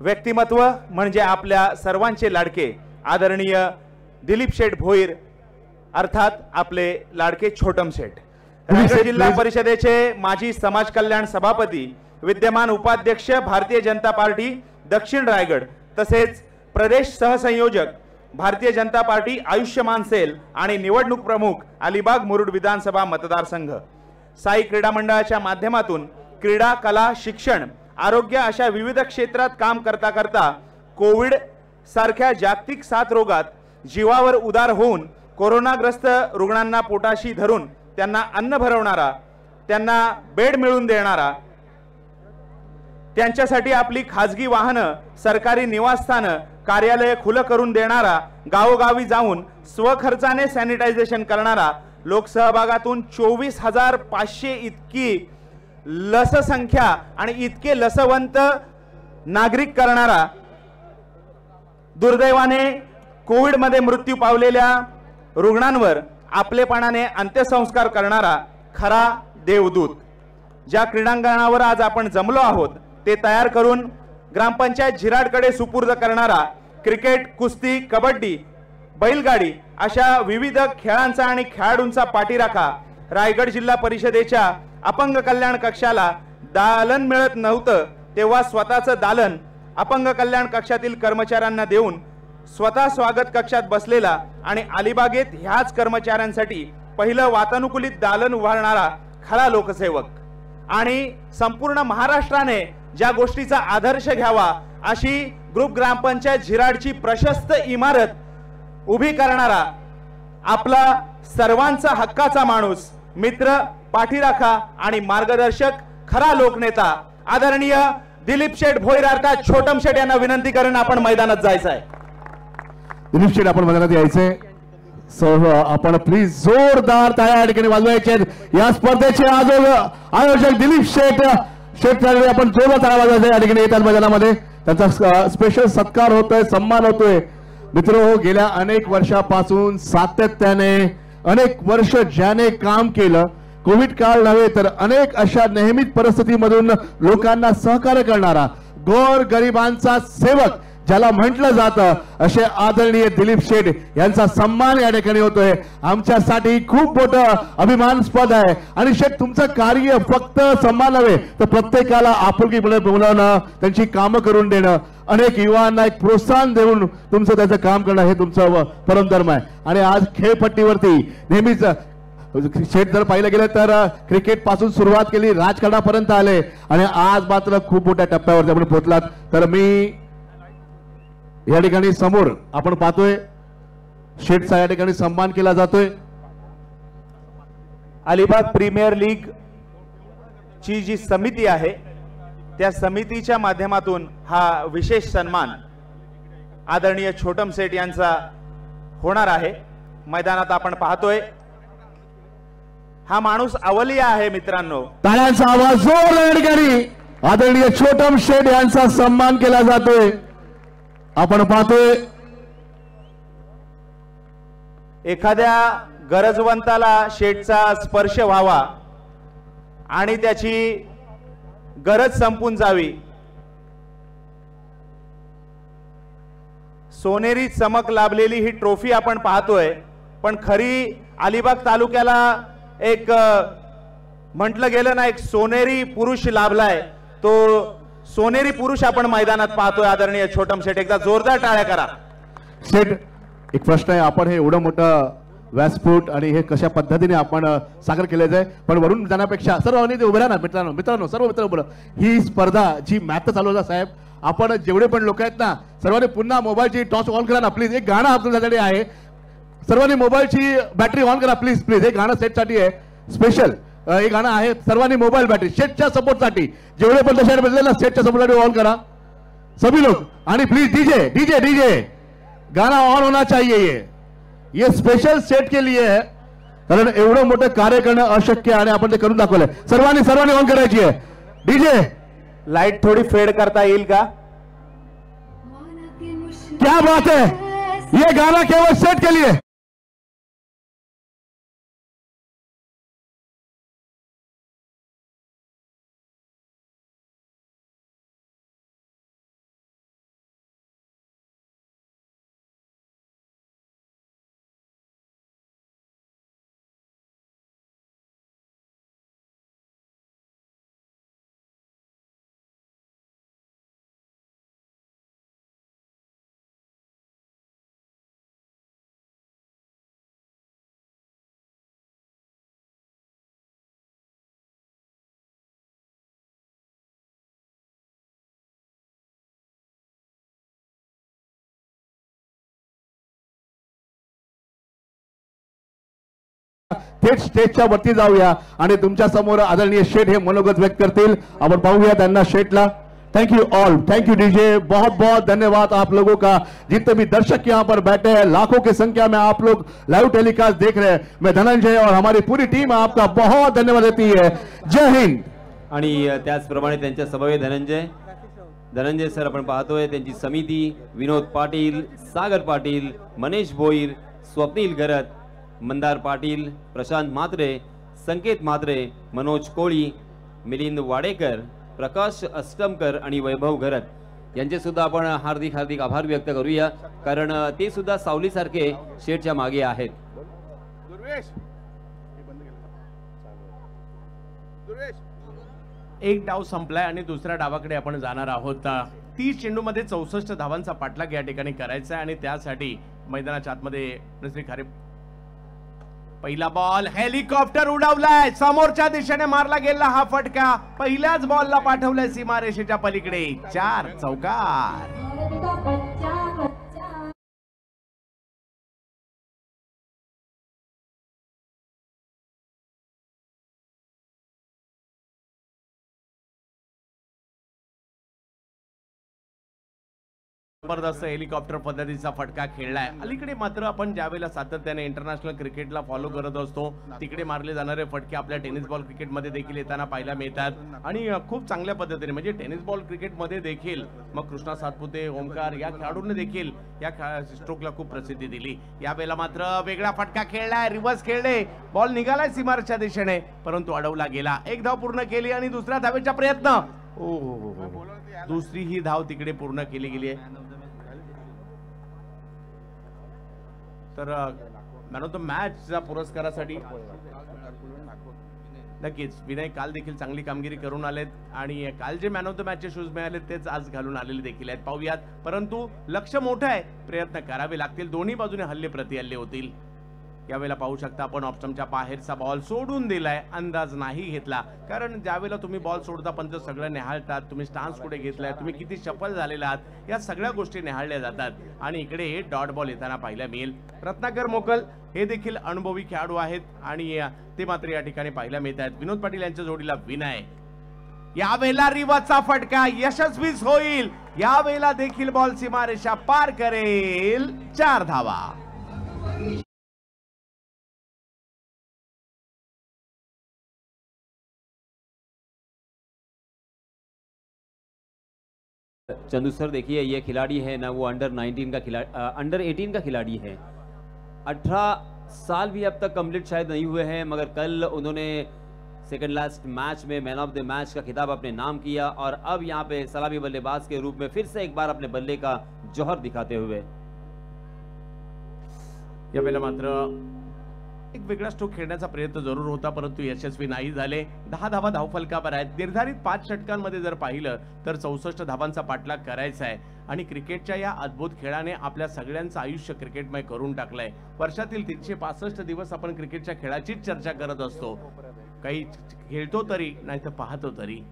व्यक्तिमत्व, म्हणजे आपल्या सर्वांचे लाडके आदरणीय दिलीप शेठ भोईर, अर्थात आपले लाडके छोटम शेठ. रायगड जिल्हा परिषदेचे माजी समाज कल्याण सभापती, विद्यमान उपाध्यक्ष भारतीय जनता पार्टी दक्षिण रायगड, तसेच प्रदेश सहसंयोजक भारतीय जनता पार्टी आयुष्यमान सेल आणि निवडणूक प्रमुख अलिबाग मुरुड विधानसभा मतदारसंघ. साई क्रीडा मंडळाच्या माध्यमातून क्रीडा, कला, शिक्षण, आरोग्य अशा विविध क्षेत्रात काम करता करता कोविड सारख्या जागतिक साथ रोगात जीवावर उदार होऊन कोरोनाग्रस्त रुग्णांना पोटाशी धरून त्यांना अन्न भरवणारा, त्यांना बेड मिळवून देणारा, त्यांच्यासाठी आपली खाजगी वाहनं, सरकारी निवासस्थानं, कार्यालय खुलं करून देणारा, गावोगावी जाऊन स्वखर्चाने सॅनिटायझेशन करणारा, लोकसहभागातून 24,500 इतकी लस संख्या आणि इतके लसवंत नागरिक करणारा, दुर्दैवाने कोविडमध्ये मृत्यू पावलेल्या रुग्णांवर आपलेपणाने अंत्यसंस्कार करणारा खरा देवदूत. ज्या क्रीडांगणावर आज आपण जमलो आहोत ते तयार करून ग्रामपंचायत झिराडकडे सुपूर्द करणारा क्रिकेट, कुस्ती, कबड्डी, बैलगाडी अशा विविध खेळांचा आणि खेळाडूंचा पाठीराखा रायगड जिल्हा परिषदेच्या अपंग कल्याण कक्षाला दालन मिळत नव्हतं तेव्हा स्वतःचं दालन अपंग कल्याण कक्षातील कर्मचाऱ्यांना देऊन स्वतः स्वागत कक्षात बसलेला आणि अलिबागेत ह्याच कर्मचाऱ्यांसाठी पहिलं वातानुकूलित दालन उभारणारा खरा लोकसेवक आणि संपूर्ण महाराष्ट्राने ज्या गोष्टीचा आदर्श घ्यावा अशी ग्रुप ग्रामपंचायत झिराडची प्रशस्त इमारत उभी करणारा आपला सर्वांचा हक्काचा माणूस, मित्र, पाठीराखा आणि मार्गदर्शक खरा लोकनेता आदरणीय दिलीप शेठ भोईर अर्थात छोटम शेठ यांना विनंती करून आपण मैदानात जायचं आहे. दिलीप शेठ आपण मैदानात यायचंय. आपण प्लीज जोरदार टाळ्या या ठिकाणी वाजवायचे. या स्पर्धेचे आयोजक दिलीप शेठ आपण जोरदार टाळ्या वाजवायचे या ठिकाणी येतात मैदानामध्ये. त्यांचा स्पेशल सत्कार होतोय, सन्मान होतोय. मित्र गेल्या अनेक वर्षापासून सातत्याने अनेक वर्ष ज्याने काम केलं, कोविड काळ नव्हे तर अनेक अशा नेहमीच परिस्थितीमधून लोकांना सहकार्य करणारा गोर गरिबांचा सेवक ज्याला म्हटलं जातं असे आदरणीय दिलीप शेठ यांचा सन्मान या ठिकाणी होतोय. आमच्यासाठी खूप मोठं अभिमानास्पद आहे. आणि शेठ तुमचं कार्य फक्त सन्मान नव्हे तर प्रत्येकाला आपुलकीपणे बोलावणं, त्यांची कामं करून देणं, अनेक युवांना एक प्रोत्साहन देऊन तुमचं त्याचं काम करणं हे तुमचं परमधर्म आहे. आणि आज खेळपट्टीवरती नेहमीच शेठ जर पाहिलं गेलं तर क्रिकेट पासून सुरुवात केली, राजकारणापर्यंत आले आणि आज मात्र खूप मोठ्या टप्प्यावरती आपण पोहोचलात. तर मी या ठिकाणी समोर आपण पाहतोय शेठचा या ठिकाणी सन्मान केला जातोय. अलिबाग प्रीमियर लीग ची जी समिती आहे त्या समितीच्या माध्यमातून हा विशेष सन्मान आदरणीय छोटम शेठ यांचा होणार आहे. मैदानात आपण पाहतोय हा माणूस अवलिया आहे मित्रांनो. टाळ्यांचा आवाज जोर या ठिकाणी आदरणीय छोटम शेठ यांचा सन्मान केला जातोय. आपण पाहतोय एखाद्या गरजवंताला शेठचा स्पर्श व्हावा आणि त्याची गरज संपून जावी, सोनेरी चमक लाभलेली ही ट्रॉफी आपण पाहतोय. पण खरी अलिबाग तालुक्याला एक म्हटलं गेलं ना, एक सोनेरी पुरुष लाभलाय. तो सोनेरी पुरुष आपण मैदानात पाहतोय आदरणीय छोटम शेठ. एकदा जोरदार टाळ्या करा. शेठ एक प्रश्न आहे, आपण हे एवढं मोठं व्यासपीठ आणि हे कशा पद्धतीने आपण साकार केलं जाय, पण वरून जाण्यापेक्षा सर्वांनी ते उभे राहा ना मित्रांनो सर्व मित्र उभं. ही स्पर्धा जी मॅथ चालू होता साहेब, आपण जेवढे पण लोक आहेत ना सर्वांनी पुन्हा मोबाईलची टॉर्च ऑन करा ना प्लीज. एक गाणं आपल्यासाठी आहे, सर्वांनी मोबाईलची बॅटरी ऑन करा प्लीज प्लीज. हे गाणं सेटसाठी आहे स्पेशल. हे गाणं आहे, सर्वांनी मोबाईल बॅटरी सेटच्या सपोर्टसाठी जेवढे पण दशा बदले ना सेटच्या सपोर्टसाठी ऑन करा सभी लोग. आणि प्लीज डीजे डीजे डीजे गाना ऑन होना चाहिए. ये स्पेशल सेट के लिए है, कारण एवढं मोठं कार्य करणं अशक्य आणि आपण ते करून दाखवलंय. सर्वांनी ऑन करायची आहे. डीजे लाईट थोडी फेड करता येईल का? क्या बात है, ये गाना केवल सेट के लिए. थेट स्टेजच्या वरती जाऊया आणि तुमच्या समोर आदरणीय शेठ हे मनोगत व्यक्त करतील. आपण पाहूया त्यांना शेठला. Thank you all, thank you DJ, बहुत बहुत धन्यवाद आप लोगों का. जितने भी दर्शक यहाँ पर बैठे हैं, लाखों की संख्या में आप लोग लाइव टेलीकास्ट देख रहे हैं, मैं धनंजय और हमारी पूरी टीम आपका बहुत धन्यवाद देती है. जय हिंद. आणि त्याचप्रमाणे त्यांच्या समवेत धनंजय धनंजय सर आपण पाहतोय त्यांची समिती विनोद पाटील, सागर पाटील, मनीष भोईर, स्वप्नील गरत, मंदार पाटील, प्रशांत म्हात्रे, संकेत म्हात्रे, मनोज कोळी, मिलिंद वाडेकर, प्रकाश अष्टमकर आणि वैभव गरत यांचे सुद्धा आपण हार्दिक हार्दिक आभार व्यक्त करूया, कारण ते सुद्धा सावलीसारखे शेटच्या मागे आहेत. एक डाव संपलाय आणि दुसऱ्या डावाकडे आपण जाणार आहोत. 30 चेंडूमध्ये 64 धावांचा पाठलाग या ठिकाणी करायचा आहे आणि त्यासाठी मैदानाच्या आतमध्ये नसरी खारे पहिला बॉल हेलिकॉप्टर उडवलाय, समोरच्या दिशेने मारला गेला हा फटका, पहिल्याच बॉलला पाठवलाय सीमारेषेच्या पलीकडे. 4 चौकार. जबरदस्त हेलिकॉप्टर पद्धतीचा फटका खेळलाय. अलीकडे मात्र आपण ज्यावेळेला सातत्याने इंटरनॅशनल क्रिकेटला फॉलो करत असतो तिकडे मारले जाणारे फटके आपल्या टेनिस बॉल क्रिकेटमध्ये देखील येताना पाहायला मिळतात आणि खूप चांगल्या पद्धतीने म्हणजे टेनिस बॉल क्रिकेटमध्ये देखील मग कृष्णा सातपुते, ओमकार या खेळाडूंनी देखील या स्ट्रोकला खूप प्रसिद्धी दिली. यावेळेला मात्र वेगळा फटका खेळलाय, रिव्हर्स खेळले, बॉल निघालाय सीमारेषेच्या दिशेने परंतु अडवला गेला. एक धाव पूर्ण केली आणि दुसऱ्या धावेचा प्रयत्न. दुसरी ही धाव तिकडे पूर्ण केली गेली आहे. तर मॅन ऑफ द मॅचच्या पुरस्कारासाठी नक्कीच विनय काल देखील चांगली कामगिरी करून आलेत आणि काल जे मॅन ऑफ द मॅचचे शूज मिळाले तेच आज घालून आलेले देखील आहेत. पाहूयात, परंतु लक्ष मोठं आहे, प्रयत्न करावे लागतील, दोन्ही बाजूने हल्ले प्रतिहल्ले होतील. यावेळेला पाहू शकता आपण ऑप्शनच्या बाहेरचा बॉल सोडून दिलाय, अंदाज नाही घेतला, कारण ज्यावेळेला तुम्ही बॉल सोडता पंच सगळं निहाळतात, तुम्ही स्टान्स कुठे घेतलाय, तुम्ही किती सफल झालेला आहात, या सगळ्या गोष्टी निहाळल्या जातात आणि इकडे हे डॉट बॉल येताना पाहायला मिळेल. रत्नाकर मोकल हे देखील अनुभवी खेळाडू आहेत आणि ते मात्र या ठिकाणी पाहायला मिळत आहेत. विनोद पाटील यांच्या जोडीला विनय. यावेळेला रिवाचा फटका यशस्वीच होईल, यावेळेला देखील बॉल सीमारेषा पार करेल. 4 धावा. चंदू सर देखिए ये खिलाड़ी है ना, वो अंडर 18 का खिलाड़ी है. 18 साल भी अब तक कंप्लीट शायद नहीं हुए हैं, मगर कल उन्होंने सेकंड लास्ट मैच में मैन ऑफ द मैच का खिताब अपने नाम किया और अब यहाँ पे सलामी बल्लेबाज के रूप में फिर से एक बार अपने बल्ले का जौहर दिखाते हुए. यावेळेला मात्र एक वेगळा स्ट्रोक खेळण्याचा प्रयत्न जरूर होता परंतु यशस्वी नाही झाले. 10 धावा धावफलकावर आहेत. निर्धारित 5 षटकांमध्ये जर पाहिलं तर 64 धावांचा पाठलाग करायचा आहे आणि क्रिकेटच्या या अद्भुत खेळाने आपल्या सगळ्यांचं आयुष्य क्रिकेटमय करून टाकलंय. वर्षातील 365 दिवस आपण क्रिकेटच्या खेळाचीच चर्चा करत असतो, काही खेळतो तरी नाही तर पाहतो तरी.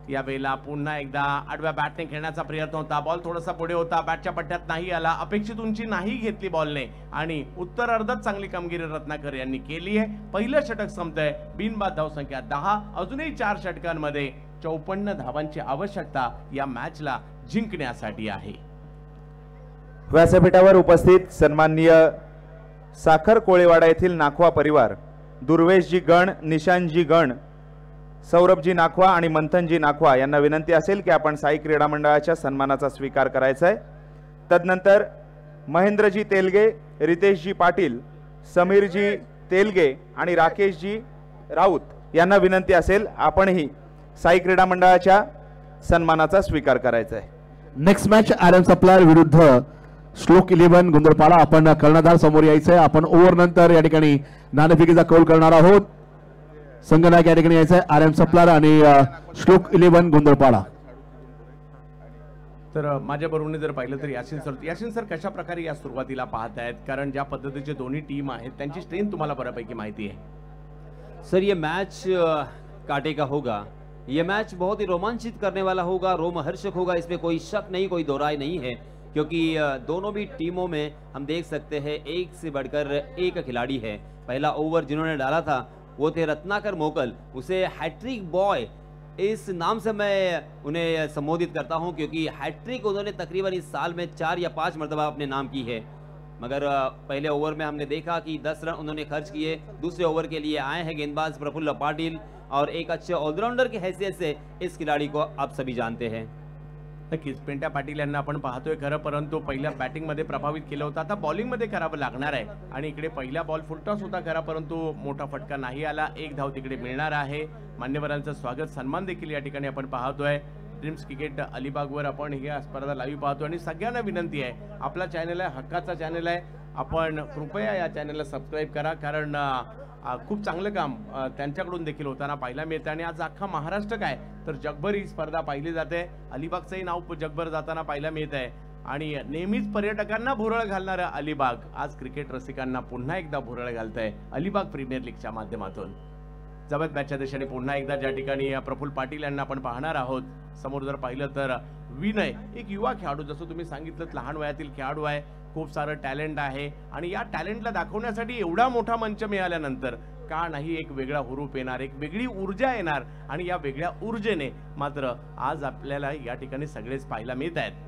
यावेळेला पुन्हा एकदा आडव्या बॅटने खेळण्याचा प्रयत्न होता, बॉल थोडासा पुढे होता, बॅटच्या पट्ट्यात नाही आला, अपेक्षित उंची नाही घेतली बॉलने आणि उत्तर अर्धात चांगली कामगिरी रत्नाकर यांनी केली आहे. पहिलं षटक संपतंय, बिनबाद धावसंख्या 10, अजूनही 4 षटकांमध्ये 54 धावांची आवश्यकता या मॅचला जिंकण्यासाठी आहे. व्यासपीठावर उपस्थित सन्माननीय साखर कोळेवाडा येथील नाखवा परिवार, दुर्वेशजी गण, निशांतजी गण, सौरभजी नाखवा आणि मंथनजी नाखवा यांना विनंती असेल की आपण साई क्रीडा मंडळाच्या सन्मानाचा स्वीकार करायचा आहे. तदनंतर महेंद्रजी तेलगे, रितेशजी पाटील, समीरजी तेलगे आणि राकेशजी राऊत यांना विनंती असेल आपणही साई क्रीडा मंडळाच्या सन्मानाचा स्वीकार करायचा आहे. नेक्स्ट मॅच आरएम सप्लायर विरुद्ध श्लोक 11 गुंदरपाडा. आपण कर्णधार समोर यायचंय. आपण ओव्हर नंतर या ठिकाणी नाणेफेकीचा कौल करणार आहोत. संगनायक या ठिकाणी यायचंय, आरएम सप्लायर आणि श्लोक 11 गुंदरपाडा. तर माझ्या बरोबर जर पाहिलं तर यासिन सर कशा प्रकारे या सुरुवातीला पाहत आहेत, कारण ज्या पद्धतीचे दोन्ही टीम आहेत त्यांची स्ट्रेंथ तुम्हाला बऱ्यापैकी माहिती है. सर ये मैच कांटे का होगा, ये मैच बहुत ही रोमांचित करने वाला होगा, रोमहर्षक होगा, इसमें कोई शक नहीं, कोई दो राय नहीं है, क्योंकि दोनों भी टीमों में हम देख सकते हैं एक से बढ़कर एक खिलाड़ी है. पहला ओवर जिन्होंने डाला था वो थे रत्नाकर मोकल, उसे हैट्रिक बॉय इस नाम से मैं उन्हें संबोधित करता हूं, क्योंकि हैट्रिक उन्होंने तकरीबन इस साल में 4 या 5 मरतबा अपने नाम की है. मगर पहले ओवर में हमने देखा कि 10 रन उन्होंने खर्च किए. दूसरे ओवर के लिए आए हैं गेंदबाज प्रफुल्ल पाटिल और एक अच्छे ऑलराउंडर की हैसियत से इस खिलाड़ी को आप सभी जानते हैं. नक्कीच पिंट्या पाटील यांना आपण पाहतोय खरं, परंतु पहिल्या बॅटिंगमध्ये प्रभावित केलं होतं, आता बॉलिंगमध्ये करावं लागणार आहे. आणि इकडे पहिला बॉल फुलटॉस होता खरा, परंतु मोठा फटका नाही आला. एक धाव तिकडे मिळणार आहे. मान्यवरांचं स्वागत सन्मान देखील या ठिकाणी आपण पाहतोय. ड्रीम्स क्रिकेट अलिबागवर आपण ही स्पर्धा लाईव्ह पाहतो आणि सगळ्यांना विनंती आहे, आपला चॅनल आहे, हक्काचा चॅनल आहे, आपण कृपया या चॅनलला सबस्क्राईब करा, कारण खूप चांगलं काम त्यांच्याकडून देखील होताना पाहायला मिळतं. आणि आज अख्खा महाराष्ट्र काय तर जगभर ही स्पर्धा पाहिली जाते. अलिबागचंही नाव जगभर जाताना पाहायला मिळत आहे आणि नेहमीच पर्यटकांना भुरळ घालणारं अलिबाग आज क्रिकेट रसिकांना पुन्हा एकदा भुरळ घालतंय अलिबाग प्रीमियर लीगच्या माध्यमातून. जबत मॅचच्या दिशेने पुन्हा एकदा ज्या ठिकाणी प्रफुल्ल पाटील यांना आपण पाहणार आहोत. समोर जर पाहिलं तर विनय, एक युवा खेळाडू, जसं तुम्ही सांगितलं लहान वयातील खेळाडू आहे, खूप सारं टॅलेंट आहे आणि या टॅलेंटला दाखवण्यासाठी एवढा मोठा मंच मिळाल्यानंतर का नाही एक वेगळा हुरूप येणार, एक वेगळी ऊर्जा येणार आणि या वेगळ्या ऊर्जेने मात्र आज आपल्याला या ठिकाणी सगळेच पाहायला मिळत आहेत.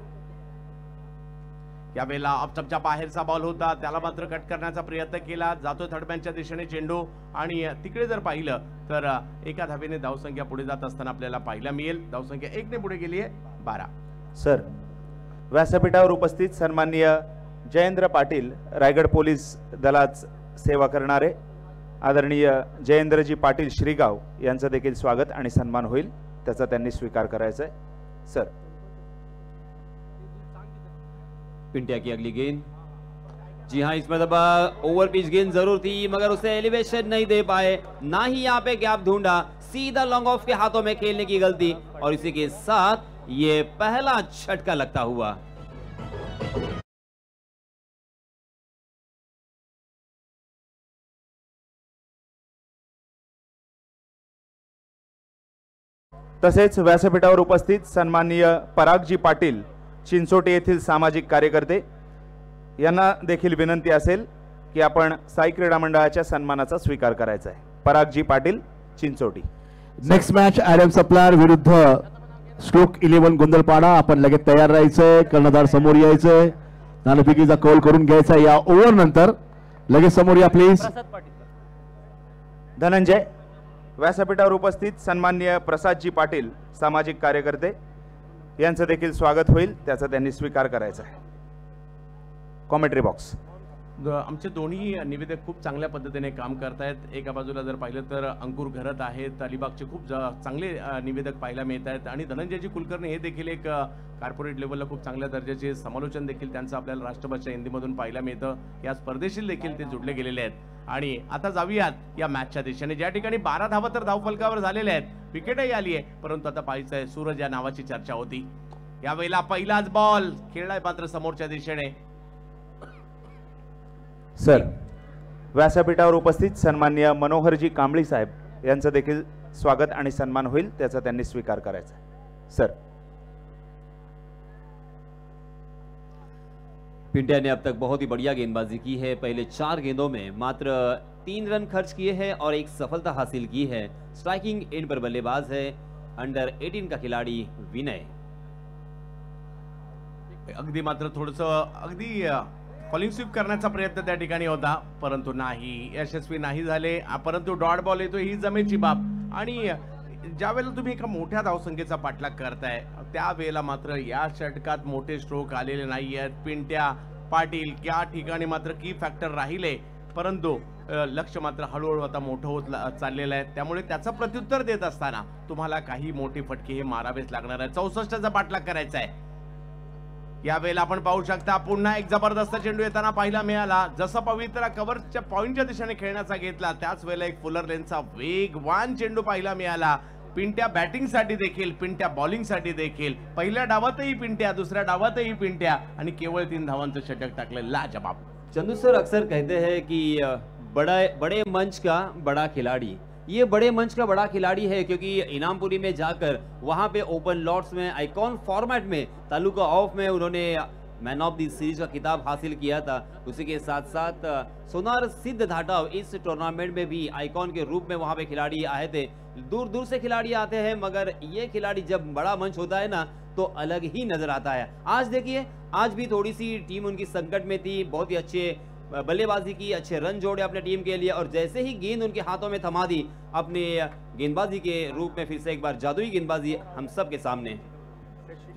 यावेळेला ऑफस्टंपच्या बाहेरचा बॉल होता, त्याला मात्र कट करण्याचा प्रयत्न केला, जातोय थर्ड मॅनच्या दिशेने चेंडू आणि तिकडे जर पाहिलं तर एका धावेने धावसंख्या पुढे जात असताना आपल्याला पाहायला मिळेल. धावसंख्या 1 ने पुढे गेली आहे 12. सर, व्यासपीठावर उपस्थित सन्माननीय जयेंद्र पाटील, रायगड पोलीस दलात सेवा करणारे आदरणीय जयेंद्रजी पाटील श्रीगाव यांचं देखील स्वागत आणि सन्मान होईल, त्याचा त्यांनी स्वीकार करायचा आहे. सर, पिंटिया की अगली गेंद, जी हाँ, इसमें ओवर पिच गेंद जरूर थी मगर उसे एलिवेशन नहीं दे पाए, ना ही यहाँ पे गैप ढूंढा, सीधा लॉन्ग ऑफ के हाथों में खेलने की गलती और इसी के साथ ये पहला झटका लगता हुआ. तसेच व्यासपीठावर उपस्थित सन्माननीय परागजी पाटील, चिंचोटी येथील सामाजिक कार्यकर्ते, यांना देखील विनंती असेल की आपण साई क्रीडा मंडळाच्या सन्मानाचा स्वीकार करायचा आहे. Paragji Patil, Chinchoti. Next match Adam supplier विरुद्ध स्ट्रोक 11 गोंदलपाडा. आपण लगेच तयार राहायचंय, कर्णधार समोर यायचंय, नाणेफेकीचा कॉल करून घ्यायचा. या ओव्हर नंतर लगेच समोर या प्लीज. धनंजय. व्यासपीठावर उपस्थित सन्माननीय प्रसादजी पाटील, सामाजिक कार्यकर्ते, यांचं देखील स्वागत होईल, त्याचा त्यांनी स्वीकार करायचा आहे. Commentary box. आमचे दोन्ही निवेदक खूप चांगल्या पद्धतीने काम करतायत. एका बाजूला जर पाहिलं तर अंकुर घरत आहेत, अलिबागचे खूप चांगले निवेदक पाहायला मिळत आहेत आणि धनंजयजी कुलकर्णी हे देखील एक कॉर्पोरेट लेवलला खूप चांगल्या दर्जाचे समालोचन देखील त्यांचं आपल्याला राष्ट्रभाषा हिंदीमधून पाहायला मिळतं. या स्पर्धेशी देखील ते जुडले गेलेले आहेत. आणि आता जाऊयात या मॅचच्या दिशेने, ज्या ठिकाणी 12 धावा तर धावफलकावर झालेल्या आहेत, विकेटही आली आहे, परंतु आता पाहायचं आहे सूरज या नावाची चर्चा होती. यावेळेला पहिलाच बॉल खेळलाय मात्र समोरच्या दिशेने. सर, व्यासपीठावर उपस्थित सन्माननीय मनोहरजी कांबळी साहेब यांचं देखील स्वागत आणि सन्मान होईल, त्याचा त्यांनी स्वीकार करायचा आहे. सर. पिंटिया ने अब तक बहुत ही बढ़िया गेंदबाजी की है. पहले 4 गेंदों में मात्र 3 रन खर्च किए हैं और एक सफलता हासिल की है. स्ट्राइकिंग एंड पर बल्लेबाज है अंडर 18 का खिलाड़ी विनय. अगदी मात्र थोडस अगदी फॉलिंग स्वीप करण्याचा प्रयत्न त्या ठिकाणी होता, परंतु नाही, यशस्वी नाही झाले. परंतु डॉट बॉल येतो ही जमेची बाब. आणि ज्या वेळेला तुम्ही एका मोठ्या धावसंख्येचा पाठलाग करताय त्यावेळेला मात्र या षटकात मोठे स्ट्रोक आलेले नाही आहेत. पिंट्या पाटील या ठिकाणी मात्र की फॅक्टर राहिले, परंतु लक्ष मात्र हळूहळू आता मोठं होत चाललेलं आहे. त्यामुळे त्याचं प्रत्युत्तर देत असताना तुम्हाला काही मोठे फटके हे मारावेच लागणार आहे. 64चा पाठलाग करायचा आहे. यावेळेला आपण पाहू शकता पुन्हा एक जबरदस्त चेंडू येताना पाहायला मिळाला. जसं पवित्रा कव्हरच्या पॉइंटच्या दिशेने खेळण्याचा घेतला त्याच वेळेला एक फुलर लेनचा वेगवान चेंडू पाहायला मिळाला. पिंट्या बॅटिंगसाठी देखील, पिंट्या बॉलिंगसाठी देखील. पहिल्या डावातही पिंट्या, दुसऱ्या डावातही पिंट्या आणि केवळ 3 धावांचं षटक टाकलं. लाजवाब. चंदू सर अक्सर कहते हैं कि बड़े मंच का बड़ा खिलाड़ी, ये बड़े मंच का बड़ा खिलाड़ी है क्योंकि इनामपुरी में जाकर वहां पे ओपन लॉट्स में आइकॉन फॉर्मेट में तालुका ऑफ में उन्होंने मैन ऑफ द सीरीज का खिताब हासिल किया था. उसी के साथ साथ सोनार सिद्ध धाटाव इस टूर्नामेंट में भी आइकॉन के रूप में वहां पे खिलाड़ी आए थे. दूर दूर से खिलाड़ी आते हैं मगर ये खिलाड़ी जब बड़ा मंच होता है ना तो अलग ही नजर आता है. आज देखिए, आज भी थोड़ी सी टीम उनकी संकट में थी, बहुत ही अच्छे बल्लेबाजी की, अच्छे रन जोड़े अपने टीम के लिए और जैसे ही गेंद उनके हाथों में थमा दी, अपने गेंदबाजी के रूप में फिर से एक बार जादुई गेंदबाजी हम सब के सामने.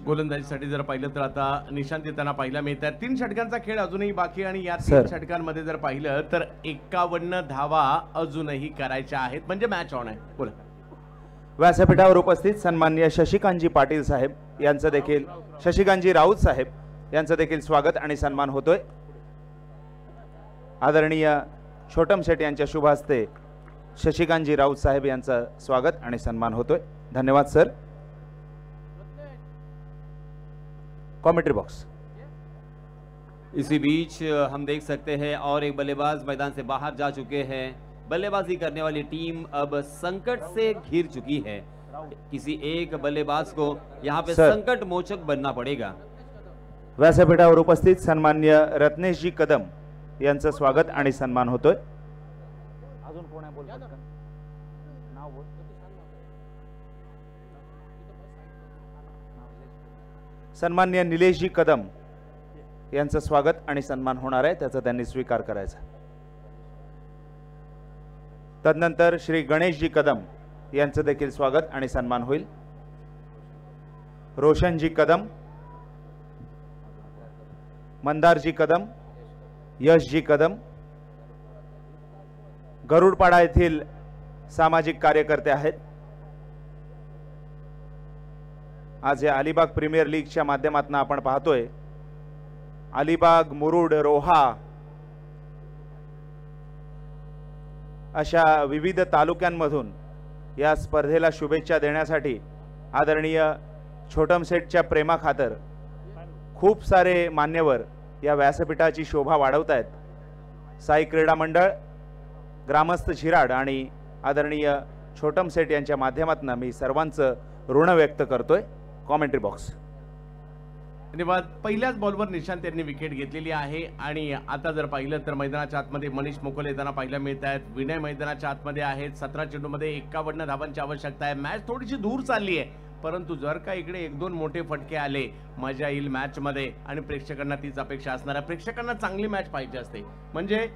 गोलंदाजीसाठी जर पाहिलं तर आता निशांत येताना पाहायला मिळतात. 3 षटकांचा खेळ अजूनही बाकी आणि या 3 षटकांमध्ये जर पाहिलं तर 51 धावा अजूनही करायच्या आहेत, म्हणजे मॅच ऑन आहे. बोला. व्यासपीठावर उपस्थित सन्माननीय शशिकांतजी पाटील साहेब यांचं देखील, शशिकांतजी राऊत साहेब यांचं देखील स्वागत आणि सन्मान होतोय. आदरणीय छोटम शेट यांच्या शुभ हस्ते शशिकांतजी राऊत साहेब यांचं स्वागत आणि सन्मान होतोय. धन्यवाद सर. Commentary box. इसी बीच हम देख सकते हैं और एक बल्लेबाज मैदान से बाहर जा चुके हैं. बल्लेबाजी करने वाली टीम अब संकट से घिर चुकी है. किसी एक बल्लेबाज को यहाँ पे संकट मोचक बनना पड़ेगा. व्यासपीठावर उपस्थित सन्माननीय रत्नेशजी कदम यांचं स्वागत आणि सन्मान होतोय. अजून कोण आहे बोल पटकन. नाव बोल. सन्माननीय निलेशजी कदम यांचं स्वागत आणि सन्मान होणार आहे, त्याचा त्यांनी स्वीकार करायचा. तदनंतर श्री गणेशजी कदम यांचं देखील स्वागत आणि सन्मान होईल. रोशनजी कदम, मंदारजी कदम, यशजी कदम गरुडपाडा येथील सामाजिक कार्यकर्ते आहेत. आज या अलिबाग प्रीमियर लीगच्या माध्यमातून आपण पाहतोय अलिबाग, मुरुड, रोहा अशा विविध तालुक्यांमधून या स्पर्धेला शुभेच्छा देण्यासाठी आदरणीय छोटम सेठच्या प्रेमाखातर खूप सारे मान्यवर या व्यासपीठाची शोभा वाढवत आहेत. साई क्रीडा मंडळ, ग्रामस्थ शिराड आणि आदरणीय छोटम सेठ यांच्या माध्यमातून मी सर्वांचं ऋण व्यक्त करतोय. Commentary box. धन्यवाद. पहिल्याच बॉलवर निशांत यांनी विकेट घेतलेली आहे आणि आता जर पाहिलं तर मैदानाच्या आतमध्ये मनीष मोकल येताना पाहायला मिळत आहेत. विनय मैदानाच्या आतमध्ये आहेत. 17 चेंडूमध्ये 51 धावांची आवश्यकता आहे. मॅच थोडीशी दूर चालली आहे, परंतु जर का इकडे 1-2 मोठे फटके आले मजा येईल मॅच मध्ये आणि प्रेक्षकांना तीच अपेक्षा असणार आहे. प्रेक्षकांना चांगली मॅच पाहिजे असते, म्हणजे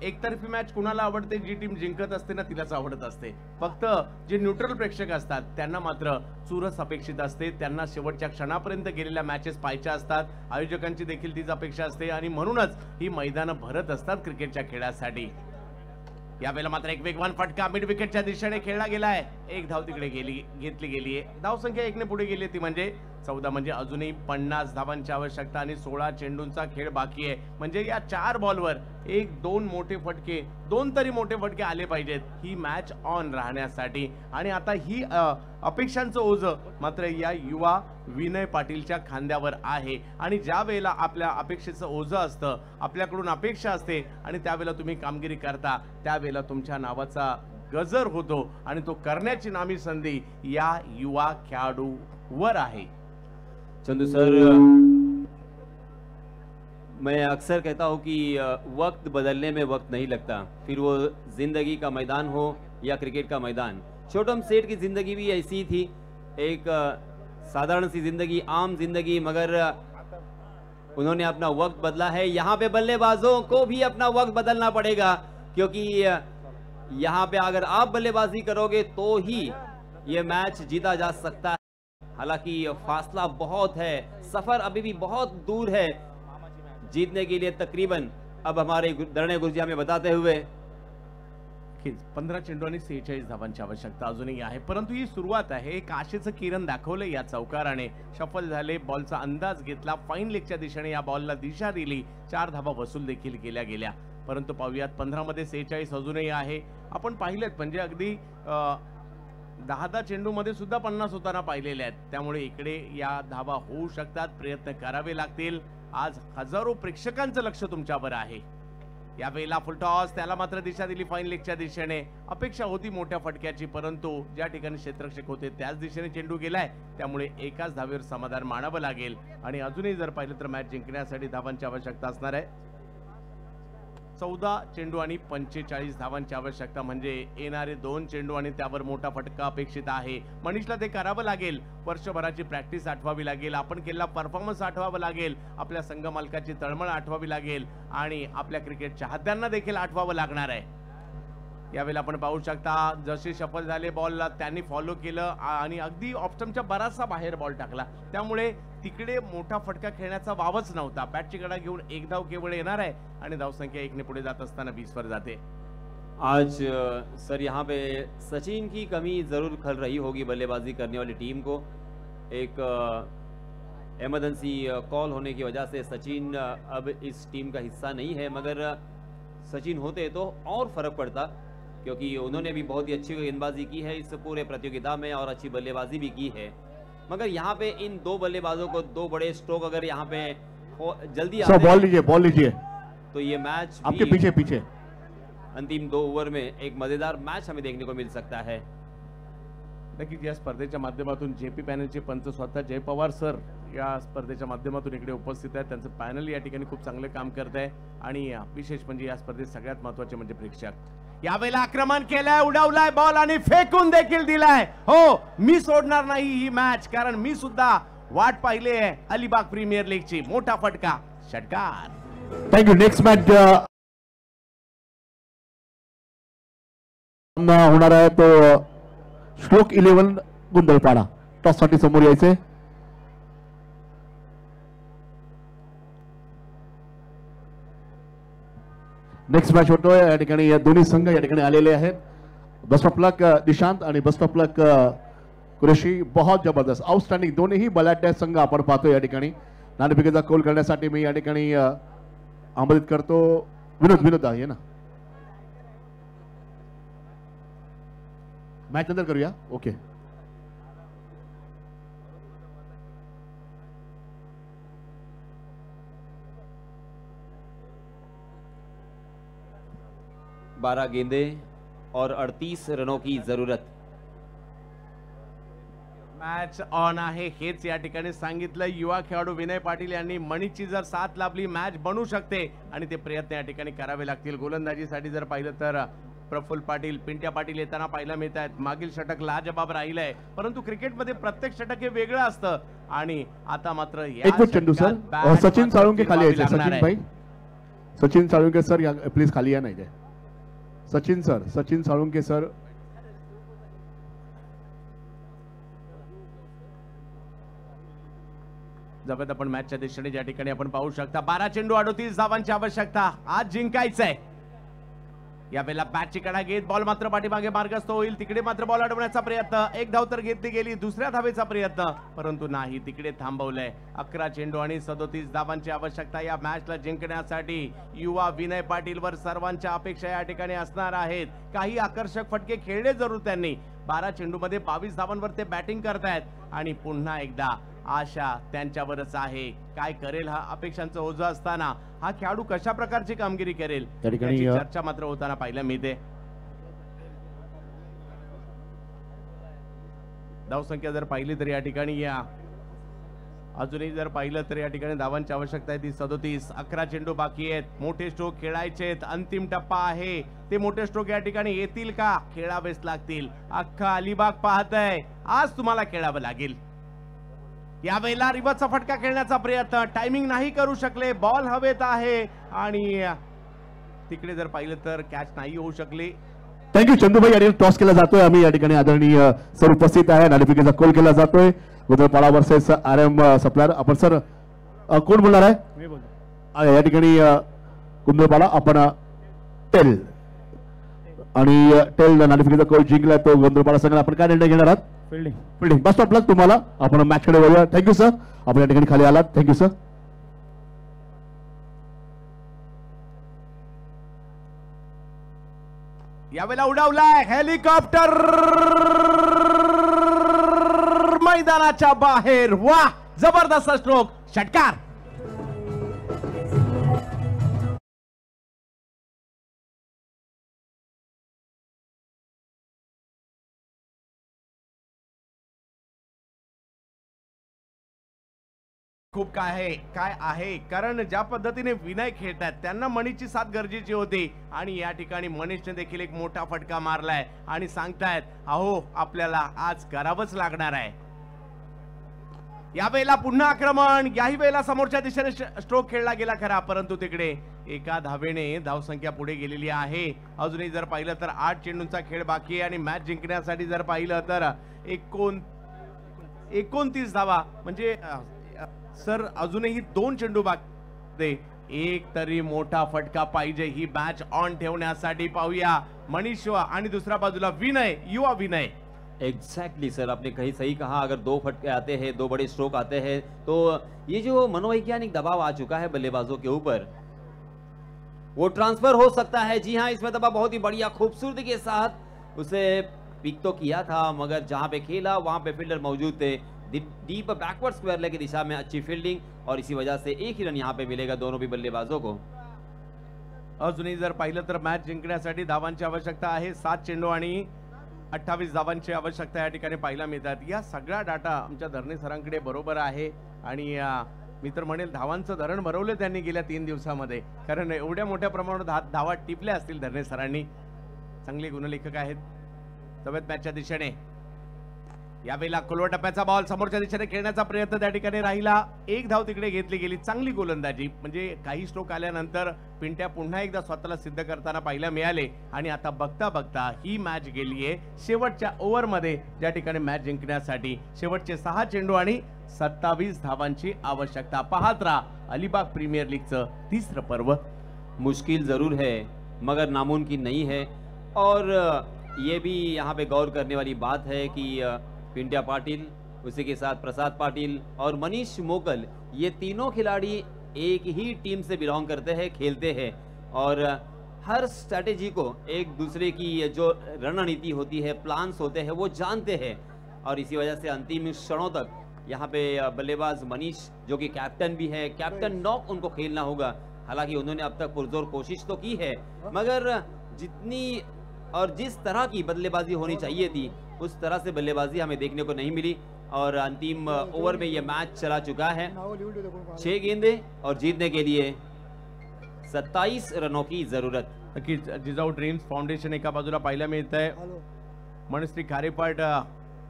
एकतर्फी मॅच कुणाला आवडते, जी टीम जिंकत असते ना तिलाच आवडत असते. फक्त जे न्यूट्रल प्रेक्षक असतात त्यांना मात्र चुरस अपेक्षित असते. त्यांना शेवटच्या क्षणापर्यंत गेलेल्या मॅचेस पाहायच्या असतात. आयोजकांची देखील तीच अपेक्षा असते आणि म्हणूनच ही मैदानं भरत असतात क्रिकेटच्या खेळासाठी. यावेळेला मात्र एक वेगवान फटका मिड विकेटच्या दिशेने खेळला गेलाय. एक धाव तिकडे घेतली गेली आहे. धाव संख्या 1 ने पुढे गेली ती म्हणजे 14, म्हणजे अजूनही 50 धावांची आवश्यकता आणि 16 चेंडूंचा खेळ बाकी आहे. म्हणजे या 4 बॉलवर 1-2 मोठे फटके, 2 तरी मोठे फटके आले पाहिजेत ही मॅच ऑन राहण्यासाठी. आणि आता ही अपेक्षांचं ओझं मात्र या युवा विनय पाटीलच्या खांद्यावर आहे. आणि ज्या वेळेला आपल्या अपेक्षेचं ओझं असतं, आपल्याकडून अपेक्षा असते आणि त्यावेळेला तुम्ही कामगिरी करता, त्यावेळेला तुमच्या नावाचा गजर होतो आणि तो करण्याची नामी संधी या युवा खेळाडूवर आहे. चंदू सर, मैं अक्सर कहता हूँ कि वक्त बदलने में वक्त नहीं लगता, फिर वो जिंदगी का मैदान हो या क्रिकेट का मैदान. छोटम सेठ की जिंदगी भी ऐसी थी, एक साधारण सी जिंदगी, आम जिंदगी, मगर उन्होंने अपना वक्त बदला है. यहाँ पे बल्लेबाजों को भी अपना वक्त बदलना पड़ेगा, क्योंकि यहाँ पे अगर आप बल्लेबाजी करोगे तो ही ये मैच जीता जा सकता है. हालांकि फासला बहुत है, सफर अभी भी बहुत दूर है जीतने के लिए. तकरीबन अब हमारे दरणे गुरुजी हमें बताते हुए 15 चेंडू आणि 46 धावांची आवश्यकता अजूनही आहे, परंतु ही सुरुवात आहे. एक आशेचं किरण दाखवलं या चौकाराने. शफल झाले, बॉलचा अंदाज घेतला, फाईन लेगच्या दिशेने या बॉलला दिशा दिली. 4 धावा वसूल देखील केल्या गेल्या. परंतु पाहूयात 15 मध्ये 46 अजूनही आहे. आपण पाहिलेत म्हणजे अगदी 10 चेंडूमध्ये सुद्धा 50 होताना पाहिलेले आहेत. त्यामुळे इकडे या धावा होऊ शकतात, प्रयत्न करावे लागतील. आज हजारो प्रेक्षकांचं लक्ष तुमच्यावर आहे. यावेळेला फुलटॉस, त्याला मात्र दिशा दिली फाईन लेगच्या दिशेने. अपेक्षा होती मोठ्या फटक्याची, परंतु ज्या ठिकाणी क्षेत्ररक्षक होते त्याच दिशेने चेंडू गेलाय, त्यामुळे एकाच धावेवर समाधान मानावं लागेल. आणि अजूनही जर पाहिलं तर मॅच जिंकण्यासाठी धावांची आवश्यकता असणार आहे. 14 चेंडू आणि 45 धावांची आवश्यकता, म्हणजे येणारे 2 चेंडू आणि त्यावर मोठा फटका अपेक्षित आहे. मनीषला ते करावं लागेल. वर्षभराची प्रॅक्टिस आठवावी लागेल, आपण केलेला परफॉर्मन्स आठवावा लागेल, आपल्या संघ मालकाची तळमळ आठवावी लागेल आणि आपल्या क्रिकेट चाहत्यांना देखील आठवावं लागणार आहे. यावेळेला आपण पाहू शकता जसे सफल झाले बॉलला त्यांनी फॉलो केलं आणि अगदी ऑप्शनच्या बराचसा बाहेर बॉल टाकला, त्यामुळे तिकडे मोठा फटका खेळण्याचा वावच नव्हता. बॅटची कडा घेऊन एक धाव केवळ येणार आहे आणि धावसंख्या 1 ने पुढे जात असताना 20 वर जाते. आज सर यहाँ पे सचिन की कमी जरूर खल रही होगी बल्लेबाजी करने वाली टीम को. एक इमरजेंसी कॉल होने की वजह से सचिन अब इस टीम का हिस्सा नहीं है, मगर सचिन होते तो और फर्क पड़ता, क्योंकि उन्होंने भी बहुत ही अच्छी गेंदबाजी की है इस पूरे प्रतियोगिता में और अच्छी बल्लेबाजी भी की है. मगर यहाँ पे इन 2 बल्लेबाजों को 2 बड़े स्ट्रोक अगर यहाँ पे जल्दी सर बॉल लीजिए तो ये मैच आपके पीछे पीछे अंतिम 2 ओव्हर में एक मजेदार मैच हमें देखने को मिल सकता है. नक्कीच या स्पर्धेच्या माध्यमातून जेपी पॅनलचे पंच स्वतः जय पवार सर या स्पर्धेच्या माध्यमातून इकडे उपस्थित आहेत. त्यांचं पॅनल या ठिकाणी खूप चांगलं काम करत आहे आणि विशेष म्हणजे या स्पर्धेत सगळ्यात महत्त्वाचे म्हणजे प्रेक्षक. यावेळेला आक्रमण केलंय, उडवलाय बॉल आणि फेकून देखील दिलाय. हो, मी सोडणार नाही ही मॅच, कारण मी सुद्धा वाट पाहिली आहे अलिबाग प्रीमियर लीगची. मोठा फटका, षटकार. थँक्यू. नेक्स्ट मॅच होणार आहे तो स्ट्रोक 11 गुंदळपाडा. टॉस साठी समोर यायचे. नेक्स्ट मॅच होतोय. या ठिकाणी या दोन्ही संघ या ठिकाणी आलेले आहेत. बेस्ट ऑफ लक निशांत आणि बेस्ट ऑफ लक कुरेशी. बहुत जबरदस्त आउटस्टँडिंग दोन्ही बलाढ्य संघ आपण पाहतो. या ठिकाणी नाणेफेकीचा कौल करण्यासाठी मी या ठिकाणी आमंत्रित करतो विनोद आहे ना. मॅच नंतर करूया. ओके. बारह गेंदे और 38 रनों की जरूरत. मॅच ऑन आहे हेच या ठिकाणी सांगितलं. युवा खेळाडू विनय पाटील यांनी मणीची जर साथ लाभली मॅच बनू शकते आणि ते प्रयत्न या ठिकाणी करावे लागतील. गोलंदाजीसाठी जर पाहिलं तर प्रफुल्ल पाटील, पिंट्या पाटील येताना पाहायला मिळत आहेत. मागील षटक लाजबाब राहिलंय, परंतु क्रिकेटमध्ये प्रत्येक षटक हे वेगळं असतं आणि आता मात्र एक चेंडू सर सचिन साळुंके खाली यायचे. सचिन भाई, सचिन साळुंके सर या प्लीज खाली या. नाही सचिन साळुंके सर. जबत आपण मॅचच्या दिशेने ज्या ठिकाणी आपण पाहू शकता 12 चेंडू 38 धावांची आवश्यकता. आज जिंकायचंय. यावेळेला बॅटची कडा घेत बॉल मात्र पाठीमागे मार्गस्थ होईल. तिकडे मात्र बॉल अडवण्याचा प्रयत्न. एक धाव तर घेतली गेली. दुसऱ्या धावेचा प्रयत्न, परंतु नाही, तिकडे थांबवलंय. 11 चेंडू आणि 37 धावांची आवश्यकता या मॅचला जिंकण्यासाठी. युवा विनय पाटील वर सर्वांच्या अपेक्षा या ठिकाणी असणार आहेत. काही आकर्षक फटके खेळले जरूर त्यांनी. 12 चेंडू मध्ये 22 धावांवर ते बॅटिंग करतायत आणि पुन्हा एकदा आशा त्यांच्यावरच आहे. काय करेल हा अपेक्षांचं ओझं असताना हा खेळाडू कशा प्रकारची कामगिरी करेल याची चर्चा मात्र होताना पाहायला मिळते. धावसंख्या जर पाहिली तर या ठिकाणी अजूनही जर पाहिलं तर या ठिकाणी धावांची आवश्यकता आहे ती 37. 11 चेंडू बाकी आहेत. मोठे स्ट्रोक खेळायचे. अंतिम टप्पा आहे. ते मोठे स्ट्रोक या ठिकाणी येतील का? खेळावेच लागतील. अख्खा अलिबाग पाहतय. आज तुम्हाला खेळावं लागेल. यावेळेला रिव्हर्सचा फटका खेळण्याचा प्रयत्न. टायमिंग नाही करू शकले. बॉल हवेत आहे आणि तिकडे जर पाहिलं तर कॅच नाही होऊ शकली. थँक्यू चंदूभाई. या ठिकाणी टॉस केला जातोय. आम्ही या ठिकाणी आदरणीय सर उपस्थित आहे. नाणेफेकीचा कौल केला जातोय. गुंदळपाडा वर्सेस RM सप्लायर. आपण सर कोण बोलणार आहे? मी बोलतो. या ठिकाणी गुंदळपाडा आपण टेल आणि टेल नाणेफेकीचा कौल जिंकला. तो गुंदळपाडा संघ. आपण काय निर्णय घेणार आहात? फिल्डिंग. बेस्ट ऑफ लक तुम्हाला. आपण मॅच कडे वळूया. Thank you sir. आपण या ठिकाणी खाली आलात. Thank you sir. यावेळेला उडवलाय हेलिकॉप्टर मैदानाच्या बाहेर. वा, जबरदस्त स्ट्रोक, षटकार. खूप काय आहे कारण ज्या पद्धतीने विनय खेळतात त्यांना मणीची साथ गरजेची होती आणि या ठिकाणी मनीषने देखील एक मोठा फटका मारलाय आणि सांगतायत अहो आपल्याला आज करावंच लागणार आहे. यावेळेला पुन्हा आक्रमण. याही वेळेला समोरच्या दिशेने स्ट्रोक खेळला गेला खरा, परंतु तिकडे एका धावेने धावसंख्या पुढे गेलेली आहे. अजूनही जर पाहिलं तर 8 चेंडूंचा खेळ बाकी आहे आणि मॅच जिंकण्यासाठी जर पाहिलं तर 29 धावा म्हणजे सर अजूनही 2 चेंडू बाकी. एक तरी मोठा फटका पाहिजे ही मॅच ऑन ठेवण्यासाठी. पाहूया मनीष आणि दुसऱ्या बाजूला विनय, युवा विनय. एग्जैक्टली सर, आपने कहीं सही कहा. अगर 2 फटके आते हैं, 2 बड़े स्ट्रोक आते हैं, तो ये जो मनोवैज्ञानिक दबाव आ चुका है बल्लेबाजों के ऊपर, वो ट्रांसफर हो सकता है. जी हाँ, इसमें दबाव बहुत ही बढ़िया खूबसूरती के साथ उसे पिक तो किया था, मगर जहां पे खेला वहां पे फील्डर मौजूद थे. डीप बैकवर्ड स्क्वायर लेग की दिशा में अच्छी फील्डिंग, और इसी वजह से एक ही रन यहाँ पे मिलेगा दोनों भी बल्लेबाजों को. अजूनही जर पाहिलं तर मॅच जिंकण्यासाठी धावांची आवश्यकता आहे. 7 चेंडू आणि 28 धावांची आवश्यकता या ठिकाणी पाहायला मिळतात. या सगळा डाटा आमच्या धरणे सरांकडे बरोबर आहे आणि मी तर म्हणेल धावांचं धरण भरवलं त्यांनी गेल्या 3 दिवसामध्ये, कारण एवढ्या मोठ्या प्रमाणात धावा टिपल्या असतील धरणे सरांनी. चांगले गुणलेखक आहेत. तब्येत मॅचच्या दिशेने यावेळेला खोलवा टप्प्याचा बॉल समोरच्या दिशेने खेळण्याचा प्रयत्न त्या ठिकाणी राहिला. 1 धाव तिकडे घेतली गेली. चांगली गोलंदाजी, म्हणजे काही स्ट्रोक आल्यानंतर पिंट्या पुन्हा एकदा स्वतःला सिद्ध करताना पाहायला मिळाले आणि आता बघता बघता ही मॅच गेलीये शेवटच्या ओव्हरमध्ये, ज्या ठिकाणी मॅच जिंकण्यासाठी शेवटचे 6 चेंडू आणि 27 धावांची आवश्यकता. पाहत राहा अलिबाग प्रीमियर लीगचं 3रं पर्व. मुश्किल जरूर है मगर नामुमकिन नहीं है. और ये भी यहाँ पे गौर करने वाली बात है कि पिंट्या पाटिल, उसी के साथ प्रसाद पाटिल और मनीष मोकल, ये तीनों खिलाड़ी एक ही टीम से बिलोंग करते हैं, खेलते हैं, और हर स्ट्रैटेजी को एक दूसरे की जो रणनीति होती है, प्लान्स होते हैं, वो जानते हैं. और इसी वजह से अंतिम क्षणों तक यहाँ पे बल्लेबाज मनीष जो कि कैप्टन भी है, कैप्टन नॉक उनको खेलना होगा. हालांकि उन्होंने अब तक पुरजोर कोशिश तो की है, मगर जितनी और जिस तरह की बल्लेबाजी होनी चाहिए थी उस तरह से बल्लेबाजी हमें देखने को नहीं मिली. और अंतिम ओवर में यह मैच चला चुका है. 6 गेंदे और जीतने के लिए 27 रनों की जरूरत. जिजाऊ ड्रीम्स फाउंडेशन एका बाजूला पाहायला मिळत आहे. मनश्री खारेपाट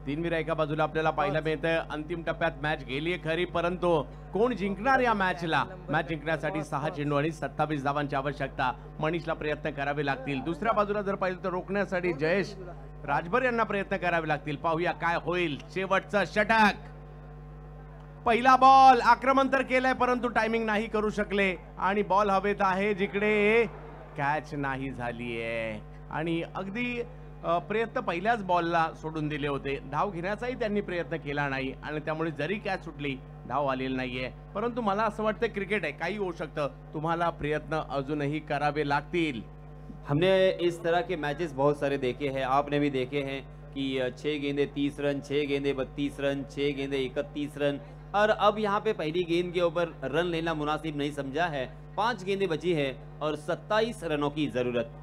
तीनवीरा एका बाजूला आपल्याला पाहायला मिळत आहे. अंतिम टप्प्यात मॅच गेली आहे खरी, परंतु कोण जिंकणार या मॅचला? मॅच जिंकण्यासाठी 6 चेंडू आणि 27 धावांची आवश्यकता. मनीषला प्रयत्न करावे लागतील. दुसऱ्या बाजूला जर पाहिलं तर रोखण्यासाठी जयेश राजभर यांना प्रयत्न करावे लागतील. पाहूया काय होईल. शेवटचा षटक. पहिला बॉल आक्रमण तर केलंय, परंतु टायमिंग नाही करू शकले आणि बॉल हवेत आहे जिकडे कॅच नाही झालीये. आणि अगदी प्रयत्न पहिल्याच बॉलला सोडून दिले होते. धाव घेण्याचाही त्यांनी प्रयत्न केला नाही आणि त्यामुळे जरी कॅच सुटली धाव आलेली नाहीये. परंतु मला असं वाटतं क्रिकेट आहे, काही होऊ शकतं. तुम्हाला प्रयत्न अजूनही करावे लागतील. हमने इस तरह के मैचेस बहुत सारे देखे हैं, आपने भी देखे हैं कि 6 गेंदे 30 रन, 6 गेंदे 32 रन, 6 गेंदे 31 रन, और अब यहाँ पे पहली गेंद के ऊपर रन लेना मुनासिब नहीं समझा है. 5 गेंदें बची है और 27 रनों की जरूरत.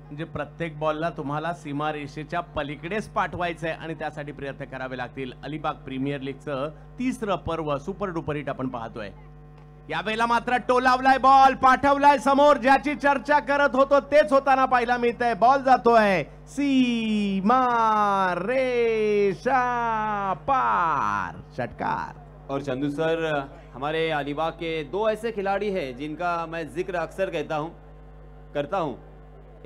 म्हणजे प्रत्येक बॉलला तुम्हाला सीमारेषेच्या पलीकडेच पाठवायचं आहे आणि त्यासाठी प्रयत्न करावे लागतील. अलिबाग प्रीमियर लीगचं 3रं पर्व सुपर डुपर हिट आपण पाहतोय. यावेळेला मात्र टोलावलाय बॉल, पाठवलाय समोर. ज्याची चर्चा करत होतो तेच होताना पाहायला मिळतंय. बॉल जातोय सीमा रेषा पार. षटकार. और चंदू सर, हमारे अलीबाग के 2 ऐसे खिलाड़ी हैं जिनका मैं जिक्र अक्सर करता हूं.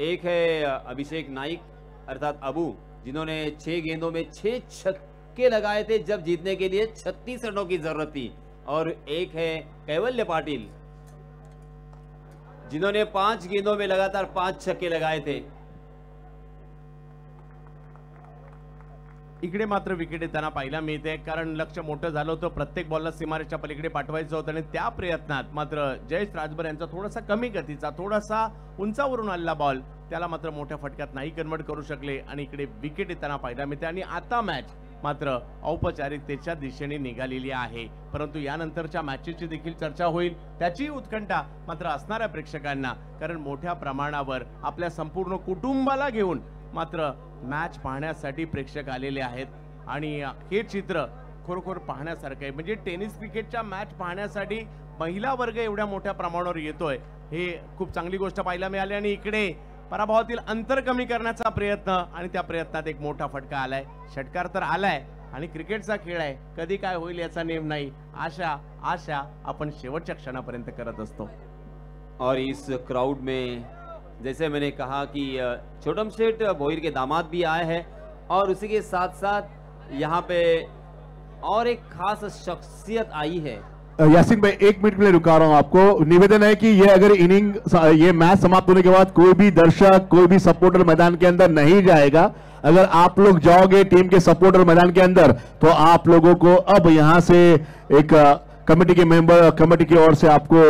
एक है अभिषेक नाइक अर्थात अबू, जिन्होंने 6 गेंदों में 6 छक्के लगाए थे जब जीतने के लिए 36 रनों की जरूरत थी. और एक है कैवल्य पाटिल, जिन्होंने 5 गेंदों में लगातार 5 छक्के लगाए थे. इकडे मात्र विकेट येताना पाहायला मिळते, कारण लक्ष मोठं झालं होतं. प्रत्येक बॉलला सीमारेषेच्या पलीकडे पाठवायचं होतं आणि त्या प्रयत्नात मात्र जयेश राजभर यांचा थोडासा कमी गतीचा, थोडासा उंचावरून आलेला बॉल त्याला मात्र मोठ्या फटक्यात नाही कन्वर्ट करू शकले आणि इकडे विकेट येताना पाहायला मिळते. आणि आता मॅच मात्र औपचारिकतेच्या दिशेने निघालेली आहे. परंतु यानंतरच्या मॅचेसची देखील चर्चा होईल, त्याची उत्कंठा मात्र असणाऱ्या प्रेक्षकांना, कारण मोठ्या प्रमाणावर आपल्या संपूर्ण कुटुंबाला घेऊन मात्र मॅच पाहण्यासाठी प्रेक्षक आलेले आहेत. आणि हे चित्र खरोखर पाहण्यासारखं आहे. म्हणजे टेनिस क्रिकेटच्या मॅच पाहण्यासाठी महिला वर्ग एवढ्या मोठ्या प्रमाणावर येतोय, हे खूप चांगली गोष्ट पाहायला मिळाली. आणि इकडे पराभवातील अंतर कमी करण्याचा प्रयत्न आणि त्या प्रयत्नात एक मोठा फटका आलाय. षटकार तर आलाय आणि क्रिकेटचा खेळ आहे, कधी काय होईल याचा नेम नाही. आशा आपण शेवटच्या क्षणापर्यंत करत असतो. और इस क्राउड में जैसे मैंने कहा कि छोटम शेठ भोईर के दामाद भी आए हैं और उसी के साथ साथ यहाँ पे और एक खास शख्सियत आई है। यासीन भाई 1 मिनट के लिए रुका रहा हूं आपको। निवेदन है कि ये अगर ये मैच समाप्त होने के बाद कोई भी दर्शक कोई भी सपोर्टर मैदान के अंदर नहीं जाएगा, अगर आप लोग जाओगे टीम के सपोर्टर मैदान के अंदर तो आप लोगों को अब यहां से एक कमेटी के मेंबर कमेटी की ओर से आपको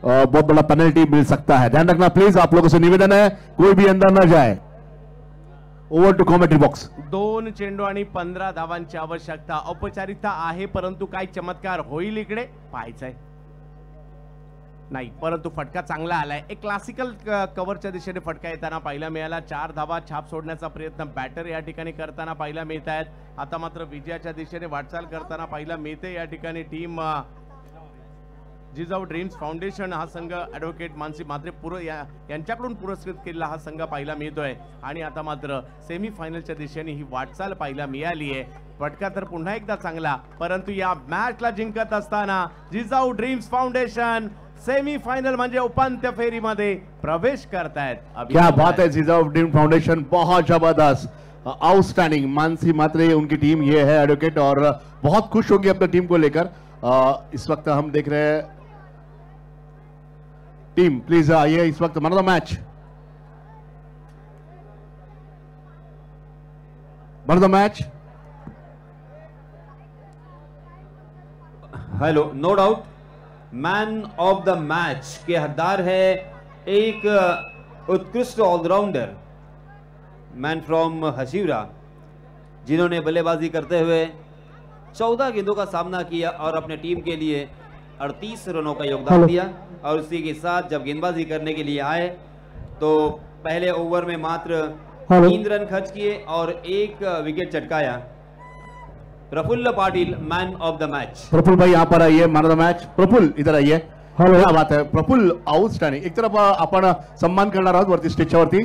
बहुत बड़ा पेनल्टी मिल सकता है। ध्यान रखना प्लीज, आप लोगों से निवेदन है कोई भी अंदर ना जाए। Over to commentary box. 2 चेंडू आणि 15 धावांची आवश्यकता। औपचारिकता आहे परंतु काय चमत्कार होईल इकडे पाहायचंय नाही, परंतु फटका चांगला आलाय। एक क्लासिकल कव्हरच्या दिशेने फटका येताना पाहायला मिळाला। 4 धावा छाप सोडण्याचा प्रयत्न बॅटर या ठिकाणी करताना पाहायला मिळत आहेत। आता मात्र विजयाच्या दिशेने वाटचाल करताना पाहायला मिळते या ठिकाणी टीम जिजाऊ ड्रीम्स फाउंडेशन हा संघ ॲडव्होकेट मानसी म्हात्रे यांच्याकडून पुरस्कृत केलेला हा संघ पाहायला मिळतोय आणि आता मात्र सेमी फायनलच्या दिशेने ही वाटचाल पाहायला मिळाली आहे। फटका तर पुन्हा एकदा चांगला, परंतु या मॅचला जिंकत असताना Jijau dreams foundation semi final म्हणजे उपांत्य फेरीमध्ये प्रवेश करतायत। क्या बात है, जिजाऊ ड्रीम फाउंडेशन बहुत जबरदस्त आउटस्टैंडिंग। मानसी म्हात्रे उनकी टीम ये है एडवोकेट और बहुत खुश होगी अपनी टीम को लेकर। इस वक्त हम देख रहे हैं टीम प्लीज आइए इस वक्त man of the match. Man of the match hello, no doubt man of the match के हकदार है एक उत्कृष्ट ऑलराउंडर मैन फ्रॉम हशीरा, जिन्होंने बल्लेबाजी करते हुए 14 गेंदों का सामना किया और अपने टीम के लिए 38 रनों का योगदान दिया। और उसी के साथ जब गेंदबाजी करने के लिए आए तो पहले ओवर में मात्र 3 रन खर्च किए और 1 विकेट चटकाया। Praful Patil man of the match. Praful भाई यहाँ पर आइए, man of the match. Praful इधर आइए। क्या बात है प्रफुल्ल, आउटस्टँडिंग। एक तरफ आपण सन्मान करणार आहोत वरती स्टेजच्या वरती।